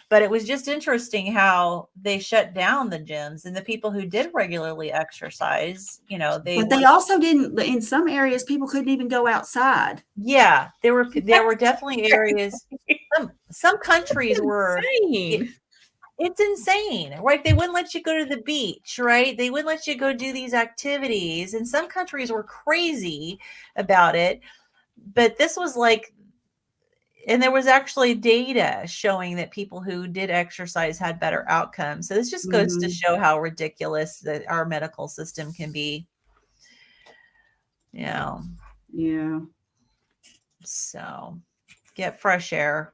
S2: but it was just interesting how they shut down the gyms, and the people who did regularly exercise, they
S1: But
S2: were,
S1: they also didn't, in some areas, people couldn't even go outside.
S2: yeah, there were
S3: That's
S2: definitely areas. Some countries were,
S3: insane.
S2: it's insane, right? They wouldn't let you go to the beach, right? They wouldn't let you go do these activities. And some countries were crazy about it. But this was like, and there was actually data showing that people who did exercise had better outcomes. So this just goes to
S1: Mhm.
S2: show how ridiculous that our medical system can be.
S1: Yeah.
S2: So get fresh air.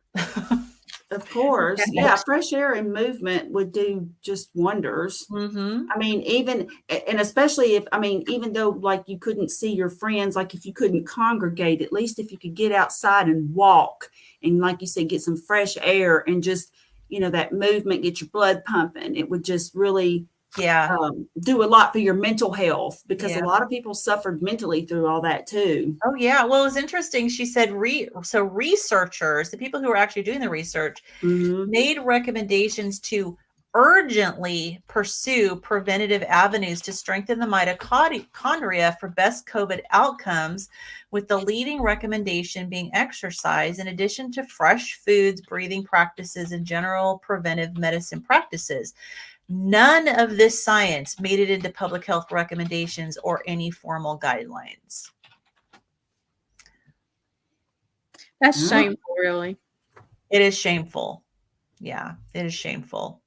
S1: Of course. Yeah, fresh air and movement would do just wonders.
S2: Mm-hmm.
S1: I mean, and especially if, even though like you couldn't see your friends, like if you couldn't congregate, at least if you could get outside and walk and, like you said, get some fresh air and just, that movement, get your blood pumping, it would just really
S2: Yeah.
S1: do a lot for your mental health, because a
S2: Yeah.
S1: lot of people suffered mentally through all that too.
S2: Oh, yeah. Well, it was interesting. She said, so researchers, the people who were actually doing the research,
S1: Mhm.
S2: made recommendations to urgently pursue preventative avenues to strengthen the mitochondria for best COVID outcomes, with the leading recommendation being exercise, in addition to fresh foods, breathing practices, and general preventive medicine practices. None of this science made it into public health recommendations or any formal guidelines.
S3: That's
S1: Yeah.
S3: shameful, really.
S2: It is shameful. Yeah, it is shameful.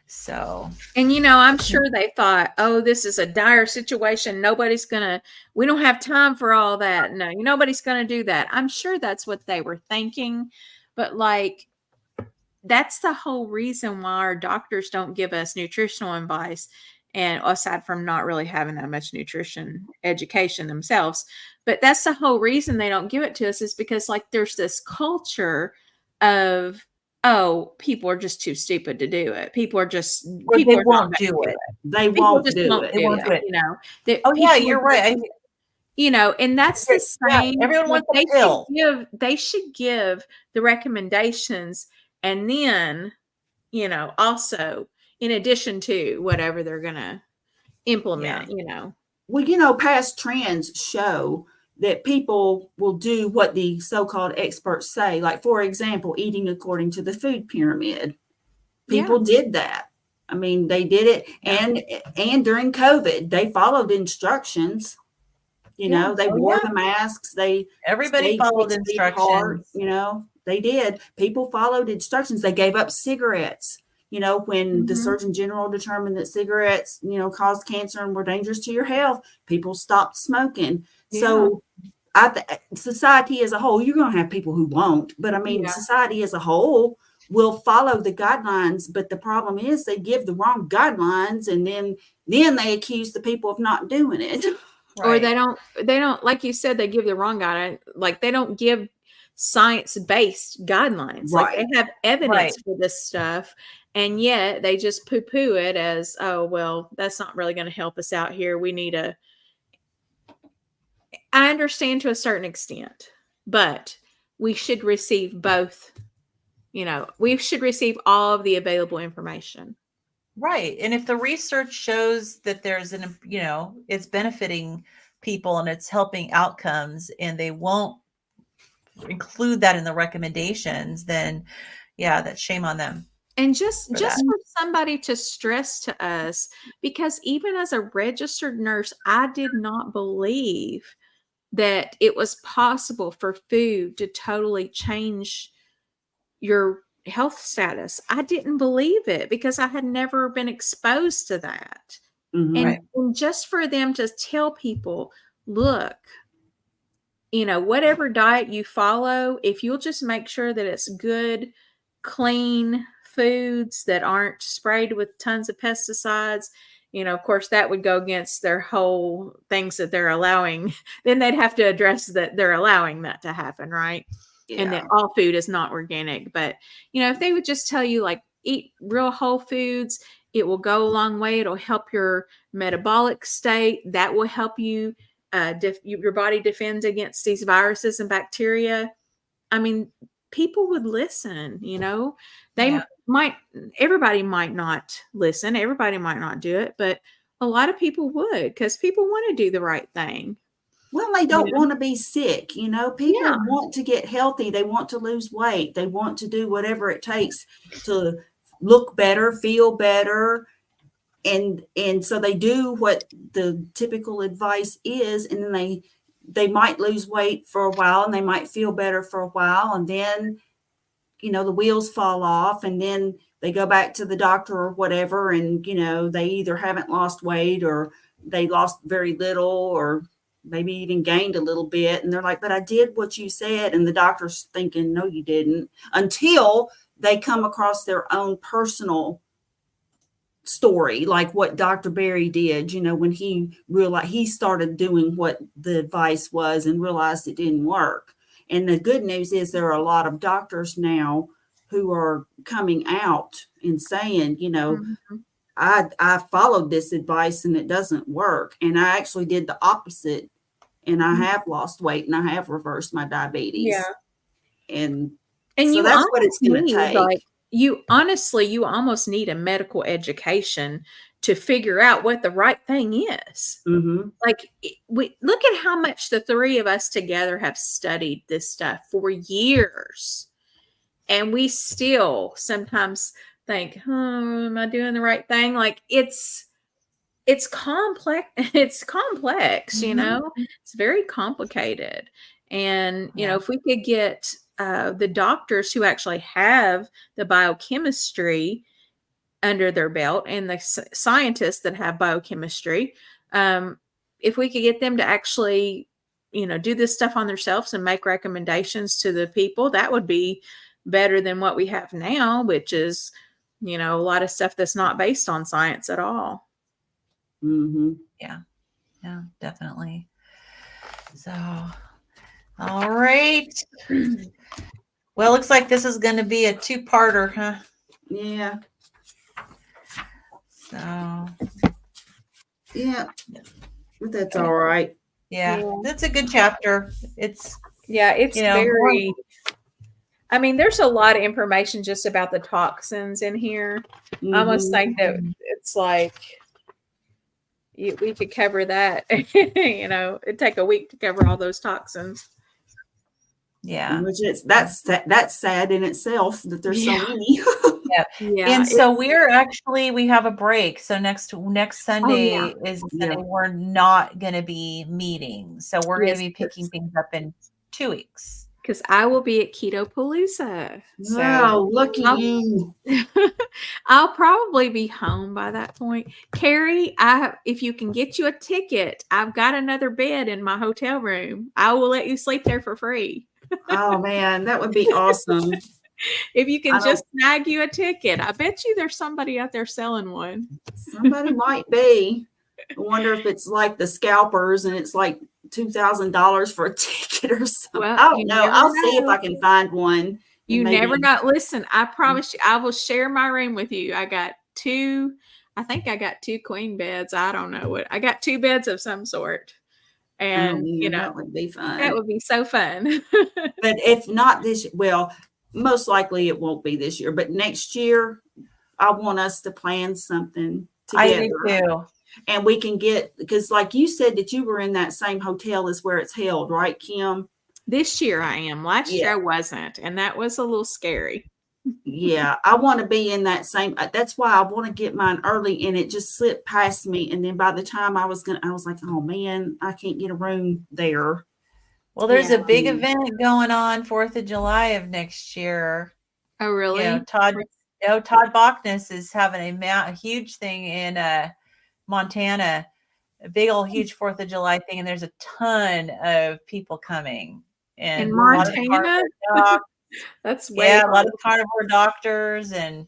S2: So,
S3: And I'm sure they thought, oh, this is a dire situation. We don't have time for all that. No, nobody's going to do that. I'm sure that's what they were thinking. But like, that's the whole reason why our doctors don't give us nutritional advice. And aside from not really having that much nutrition education themselves, but that's the whole reason they don't give it to us, is because like there's this culture of, oh, people are just too stupid to do it. People
S2: or
S3: are
S2: they
S3: not
S2: won't
S3: going to
S2: do
S3: do
S2: it.
S3: it.
S1: They
S3: People
S1: won't
S3: just
S1: do
S3: won't
S1: it.
S2: They
S3: do
S2: won't do
S3: it.
S2: it.
S3: That
S2: Oh, yeah,
S3: people
S2: you're
S3: are
S2: right.
S3: and that's the
S2: Yeah,
S3: same,
S2: everyone
S3: like
S2: wants a pill.
S3: they should give the recommendations, and then, also in addition to whatever they're going to implement,
S1: Well, past trends show that people will do what the so-called experts say. Like, for example, eating according to the food pyramid.
S3: Yeah.
S1: People did that. They did it.
S2: Yeah.
S1: And during COVID, they followed instructions.
S3: Yeah.
S1: They
S2: Oh,
S1: wore
S2: yeah.
S1: the masks. They
S2: Everybody
S1: stayed
S2: followed
S1: 6 feet apart.
S2: instructions.
S1: They did. People followed instructions. They gave up cigarettes. When the
S3: Mhm.
S1: Surgeon General determined that cigarettes, caused cancer and were dangerous to your health, people stopped smoking.
S3: Yeah.
S1: So society as a whole, you're going to have people who won't, but
S3: Yeah.
S1: society as a whole will follow the guidelines. But the problem is they give the wrong guidelines, and then they accuse the people of not doing it.
S3: Or
S2: Right.
S3: they don't, like you said, they give the wrong guide. Like they don't give science-based guidelines. Like they
S1: Right.
S3: have evidence
S2: Right.
S3: for this stuff, and yet they just poo-poo it as, oh, well, that's not really going to help us out here. I understand to a certain extent, but we should receive both. We should receive all of the available information.
S2: Right. And if the research shows that there's it's benefiting people and it's helping outcomes, and they won't include that in the recommendations, then yeah, that's shame on them.
S3: And just
S2: that.
S3: for somebody to stress to us, because even as a registered nurse, I did not believe that it was possible for food to totally change your health status. I didn't believe it because I had never been exposed to that.
S1: Mhm.
S2: Right.
S3: And just for them to tell people, look, whatever diet you follow, if you'll just make sure that it's good, clean foods that aren't sprayed with tons of pesticides, of course that would go against their whole things that they're allowing. Then they'd have to address that they're allowing that to happen, right? And that
S1: Yeah.
S3: all food is not organic. But, if they would just tell you, like, eat real whole foods, it will go a long way. It'll help your metabolic state. That will help you, your body defends against these viruses and bacteria. I mean, people would listen, they
S2: Yeah.
S3: everybody might not listen. Everybody might not do it, but a lot of people would, because people want to do the right thing.
S1: Well, they don't want to be sick. People
S3: Yeah.
S1: want to get healthy. They want to lose weight. They want to do whatever it takes to look better, feel better. And so they do what the typical advice is, and then they might lose weight for a while, and they might feel better for a while, and then the wheels fall off, and then they go back to the doctor or whatever, and they either haven't lost weight, or they lost very little, or maybe even gained a little bit, and they're like, but I did what you said, and the doctor's thinking, no, you didn't, until they come across their own personal story, like what Dr. Berry did, when he realized, he started doing what the advice was and realized it didn't work. And the good news is there are a lot of doctors now who are coming out and saying, I followed this advice and it doesn't work. And I actually did the opposite, and I have lost weight, and I have reversed my diabetes.
S3: Yeah.
S1: And
S3: so
S1: you that's what it's going to take.
S3: Like, you almost need a medical education to figure out what the right thing is.
S1: Mm-hmm.
S3: Like, we look at how much the three of us together have studied this stuff for years. And we still sometimes think, am I doing the right thing? Like, it's complex. It's complex, it's very complicated. And, if we could get the doctors who actually have the biochemistry under their belt, and the scientists that have biochemistry, if we could get them to actually, do this stuff on themselves and make recommendations to the people, that would be better than what we have now, which is, a lot of stuff that's not based on science at all.
S1: Mm-hmm.
S2: Yeah, definitely. So, all right. Well, looks like this is going to be a two-parter, huh?
S1: Yeah.
S2: So,
S1: yeah, but that's all right.
S2: Yeah, that's a good chapter. It's
S3: very. I mean, there's a lot of information just about the toxins in here.
S1: Mm-hmm.
S3: I almost think that it's like we could cover that. It'd take a week to cover all those toxins.
S2: Yeah,
S1: which that's sad in itself that there's so many.
S2: Yeah. And so we have a break. So next Sunday is the Sunday we're not going to be meeting. So we're going to be picking things up in 2 weeks.
S3: Because I will be at Keto Palooza.
S1: Wow, lucky you.
S3: I'll probably be home by that point. Carrie, if you can get you a ticket, I've got another bed in my hotel room. I will let you sleep there for free.
S1: Oh man, that would be awesome.
S3: If you can just snag you a ticket. I bet you there's somebody out there selling one.
S1: Somebody might be. I wonder if it's like the scalpers and it's like $2,000 for a ticket or something.
S3: Well,
S1: I don't know. I'll see if I can find one.
S3: You never know. Listen, I promise you, I will share my room with you. I think I got 2 queen beds. I don't know what. I got 2 beds of some sort. And,
S1: that would be fun.
S3: That would be so fun.
S1: But if not most likely it won't be this year, but next year, I want us to plan something together.
S2: I do too.
S1: And we can because like you said that you were in that same hotel as where it's held, right, Kim?
S3: This year I am. Last year I wasn't. And that was a little scary.
S1: Yeah. I want to be in that same. That's why I want to get mine early, and it just slipped past me. And then by the time I was like, oh man, I can't get a room there.
S2: Well, there's a big event going on 4th of July of next year.
S3: Oh, really?
S2: Todd Bachnes is having a huge thing in Montana, a big old huge 4th of July thing, and there's a ton of people coming. And
S3: in Montana?
S2: That's way a lot of carnivore doctors and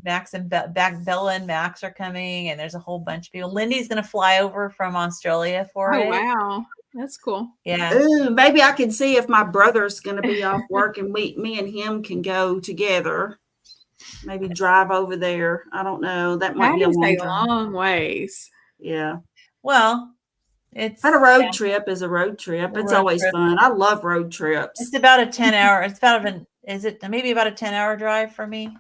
S2: Max and Bella and Max are coming, and there's a whole bunch of people. Lindy's going to fly over from Australia for
S3: Oh,
S2: it.
S3: wow. That's cool.
S2: Yeah.
S1: Ooh, maybe I can see if my brother's going to be off work and me and him can go together. Maybe drive over there. I don't know. That might be a
S3: That is
S1: long
S3: a
S1: time.
S3: long ways.
S1: Yeah.
S2: Well, it's
S1: But a road trip is a road trip. It's
S2: road
S1: always
S2: trip.
S1: fun. I love road trips.
S2: It's about a 10-hour. It's about is it maybe about a 10-hour drive for me?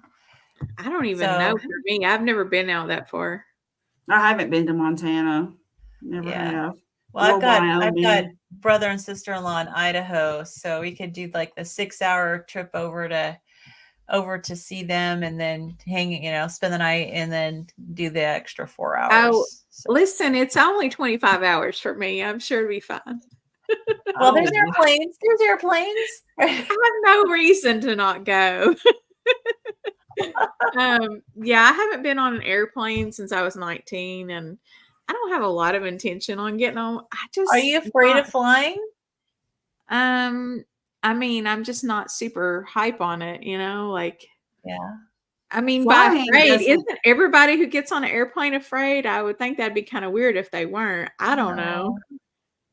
S3: I don't even know for me. I've never been out that far.
S1: I haven't been to Montana. Never have.
S2: Well,
S1: Or
S2: I've got
S1: Wyoming.
S2: brother and sister-in-law in Idaho, so we could do like the 6-hour trip over to see them, and then spend the night, and then do the extra 4 hours.
S3: Oh, listen, it's only 25 hours for me. I'm sure it'll be fine.
S2: Well, there's airplanes. There's airplanes.
S3: I have no reason to not go. Yeah, I haven't been on an airplane since I was 19, and I don't have a lot of intention on getting on.
S2: Are you afraid of flying?
S3: I mean, I'm just not super hype on it, like.
S2: Yeah.
S3: I mean,
S1: Flying
S3: by afraid,
S1: doesn't-
S3: isn't everybody who gets on an airplane afraid? I would think that'd be kind of weird if they weren't. I don't know.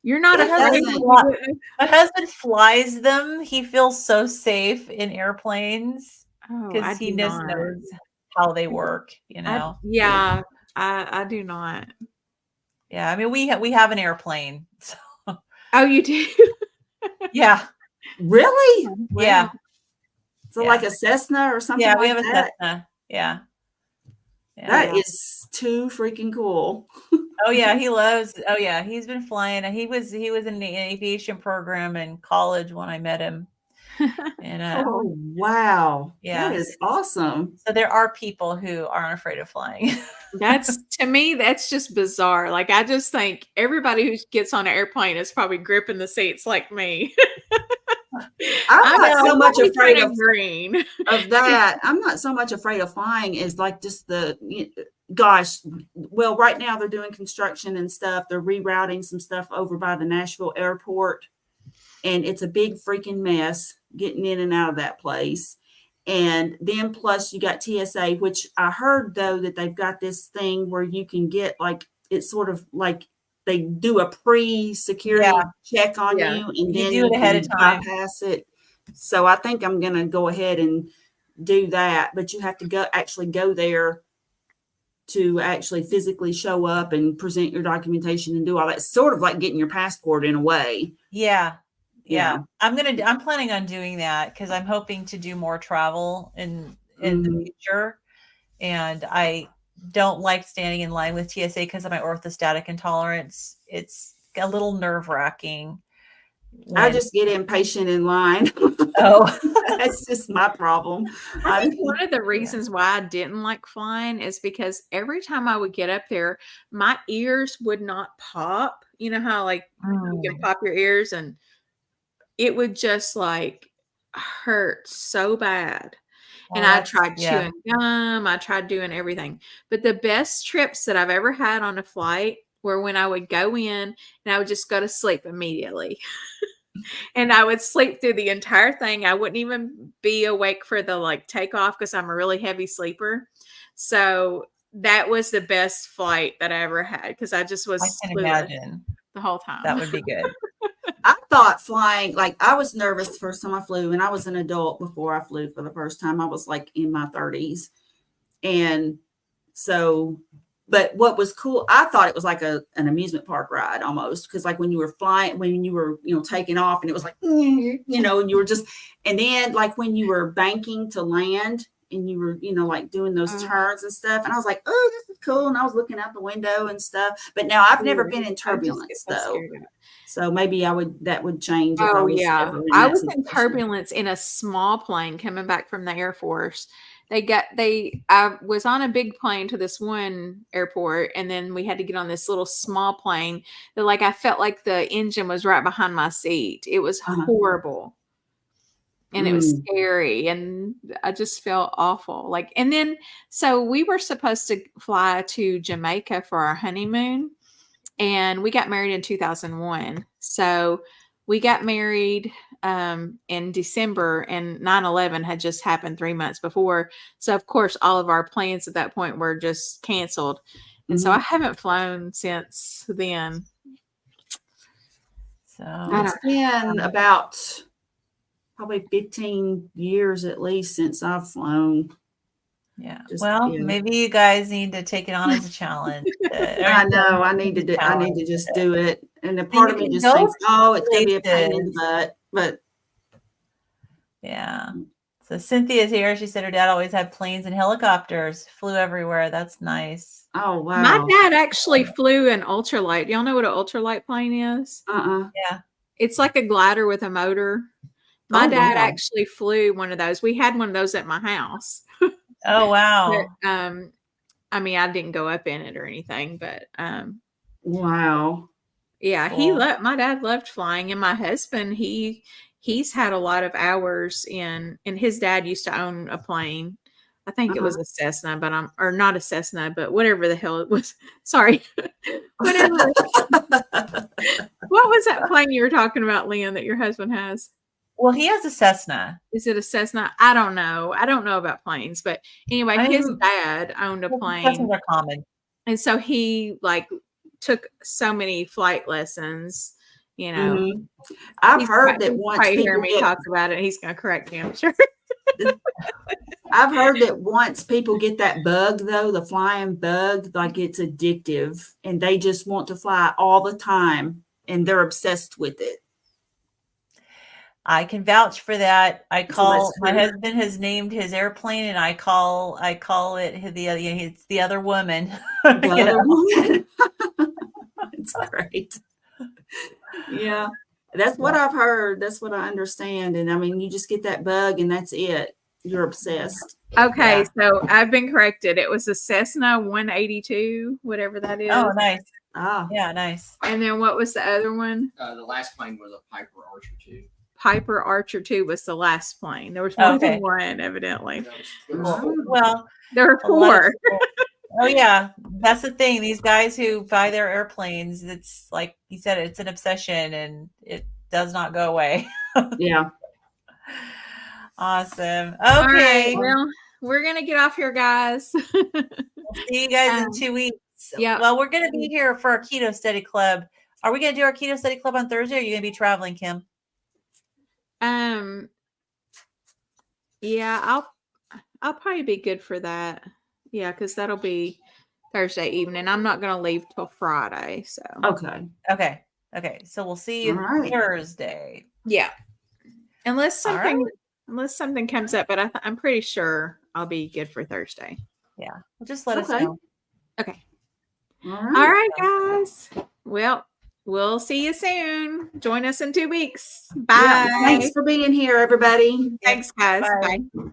S3: You're not afraid.
S2: My husband flies them. He feels so safe in airplanes because he just knows how they work.
S3: Yeah, I do not.
S2: Yeah, I mean we have an airplane. So.
S3: Oh, you do?
S2: Yeah.
S1: Really?
S3: Wow.
S2: Yeah.
S1: So like a Cessna or something
S2: we
S1: like
S2: have
S1: that?
S2: a Cessna. Yeah.
S1: That is too freaking cool.
S2: Oh yeah, he's been flying. He was in the aviation program in college when I met him. And
S1: oh wow.
S2: Yeah.
S1: That is awesome.
S2: So there are people who aren't afraid of flying.
S3: To me, that's just bizarre. Like, I just think everybody who gets on an airplane is probably gripping the seats like me.
S1: I'm not so much afraid of
S3: that.
S1: I'm not so much afraid of flying as like just well, right now they're doing construction and stuff. They're rerouting some stuff over by the Nashville airport. And it's a big freaking mess getting in and out of that place. And then plus you got TSA, which I heard though that they've got this thing where you can get like, it's sort of like they do a pre-security check on you, and then
S2: you do it ahead of time.
S1: Bypass it. So I think I'm going to go ahead and do that. But you have to go there to actually physically show up and present your documentation and do all that. It's sort of like getting your passport in a way.
S2: Yeah. I'm planning on doing that because I'm hoping to do more travel in the future. And I don't like standing in line with TSA because of my orthostatic intolerance. It's a little nerve-wracking.
S1: I just get impatient in line.
S2: Oh,
S1: that's just my problem.
S3: I think one of the reasons why I didn't like flying is because every time I would get up there, my ears would not pop. You know how you can pop your ears, and it would just like hurt so bad. And I tried chewing gum. I tried doing everything. But the best trips that I've ever had on a flight were when I would go in and I would just go to sleep immediately. And I would sleep through the entire thing. I wouldn't even be awake for the takeoff because I'm a really heavy sleeper. So that was the best flight that I ever had because I just was
S2: I can imagine
S3: the whole time.
S2: That would be good.
S1: I thought flying, I was nervous the first time I flew, and I was an adult before I flew for the first time. I was in my 30s. And so, but what was cool, I thought it was like an amusement park ride almost. Cause when you were flying, when you were, taking off, and it was and you were just, and then when you were banking to land and you were, doing those turns and stuff. And I was like, oh, this is cool. And I was looking out the window and stuff. But now I've never been in turbulence though. So maybe that would change. If
S3: I was in turbulence in a small plane coming back from the Air Force. I was on a big plane to this one airport, and then we had to get on this little small plane that I felt like the engine was right behind my seat. It was horrible. And it was scary, and I just felt awful. And then, so we were supposed to fly to Jamaica for our honeymoon, and we got married in 2001. So we got married in December, and 9/11 had just happened 3 months before. So of course, all of our plans at that point were just canceled. And so I haven't flown since then.
S2: So
S1: It's been about probably 15 years at least since I've flown.
S2: yeah.
S1: Just,
S2: Well,
S1: yeah.
S2: maybe you guys need to take it on as a challenge.
S1: I know. I need to just do it. And a part of me
S2: can
S1: just
S2: go
S1: thinks, oh, it's going to be a pain in
S2: places.
S1: the butt. But
S2: yeah. So Cynthia's here. She said her dad always had planes and helicopters, flew everywhere. That's nice.
S1: oh, wow.
S3: My dad actually flew an ultralight. Y'all know what an ultralight plane is?
S2: Yeah.
S3: It's like a glider with a motor. My
S1: Oh,
S3: dad
S1: wow.
S3: actually flew one of those. We had one of those at my house.
S2: Oh, wow.
S3: But, I mean, I didn't go up in it or anything, but
S1: Wow.
S3: yeah,
S2: Cool.
S3: my dad loved flying, and my husband, he's had a lot of hours in, and his dad used to own a plane. I think it was a Cessna, but or not a Cessna, but whatever the hell it was. Sorry. Whatever. What was that plane you were talking about, Leon, that your husband has?
S2: Well, he has a Cessna.
S3: Is it a Cessna? I don't know. I don't know about planes, but anyway, his dad owned a plane.
S2: Cessnas are common.
S3: And so he like took so many flight lessons, you know.
S1: I've heard that once
S3: people hear
S1: people
S3: me
S1: get,
S3: talk about it, he's going to correct me, I'm sure.
S1: I've heard that once people get that bug, though, the flying bug, like it's addictive, and they just want to fly all the time, and they're obsessed with it.
S2: I can vouch for that.
S1: that's
S2: My
S1: true.
S2: husband has named his airplane, and I call it it's the other woman.
S1: The
S2: You
S1: other
S2: know?
S1: one. It's great. Yeah, that's what I've heard. That's what I understand. And I mean, you just get that bug, and that's it. You're obsessed.
S3: Okay,
S2: Yeah.
S3: so I've been corrected. It was a Cessna 182, whatever that is.
S2: Oh, nice.
S1: Ah,
S2: Yeah, nice.
S3: And then what was the other one?
S4: The last plane was a Piper Archer 2.
S3: Piper Archer 2 was the last plane. There was more than one, evidently.
S2: Well,
S3: There were 4.
S2: Oh yeah, that's the thing. These guys who buy their airplanes, it's like you said, it's an obsession, and it does not go away.
S1: yeah.
S2: Awesome. Okay.
S3: All right, well, we're going to get off here, guys.
S2: We'll see you guys in 2 weeks.
S3: Yeah.
S2: Well, we're going to be here for our Keto Study Club. Are we going to do our Keto Study Club on Thursday, or are you going to be traveling, Kim?
S3: Yeah, I'll probably be good for that. Yeah, because that'll be Thursday evening. I'm not going to leave till Friday. So
S1: Okay.
S2: Okay. So we'll see you Thursday.
S3: Yeah, unless something comes up, but I'm pretty sure I'll be good for Thursday.
S2: Yeah, well, just let us know.
S3: Okay.
S1: All
S3: All right, guys. Well, we'll see you soon. Join us in 2 weeks. Bye.
S1: Yeah, thanks for being here, everybody.
S3: Thanks, guys.
S2: Bye.
S3: Bye.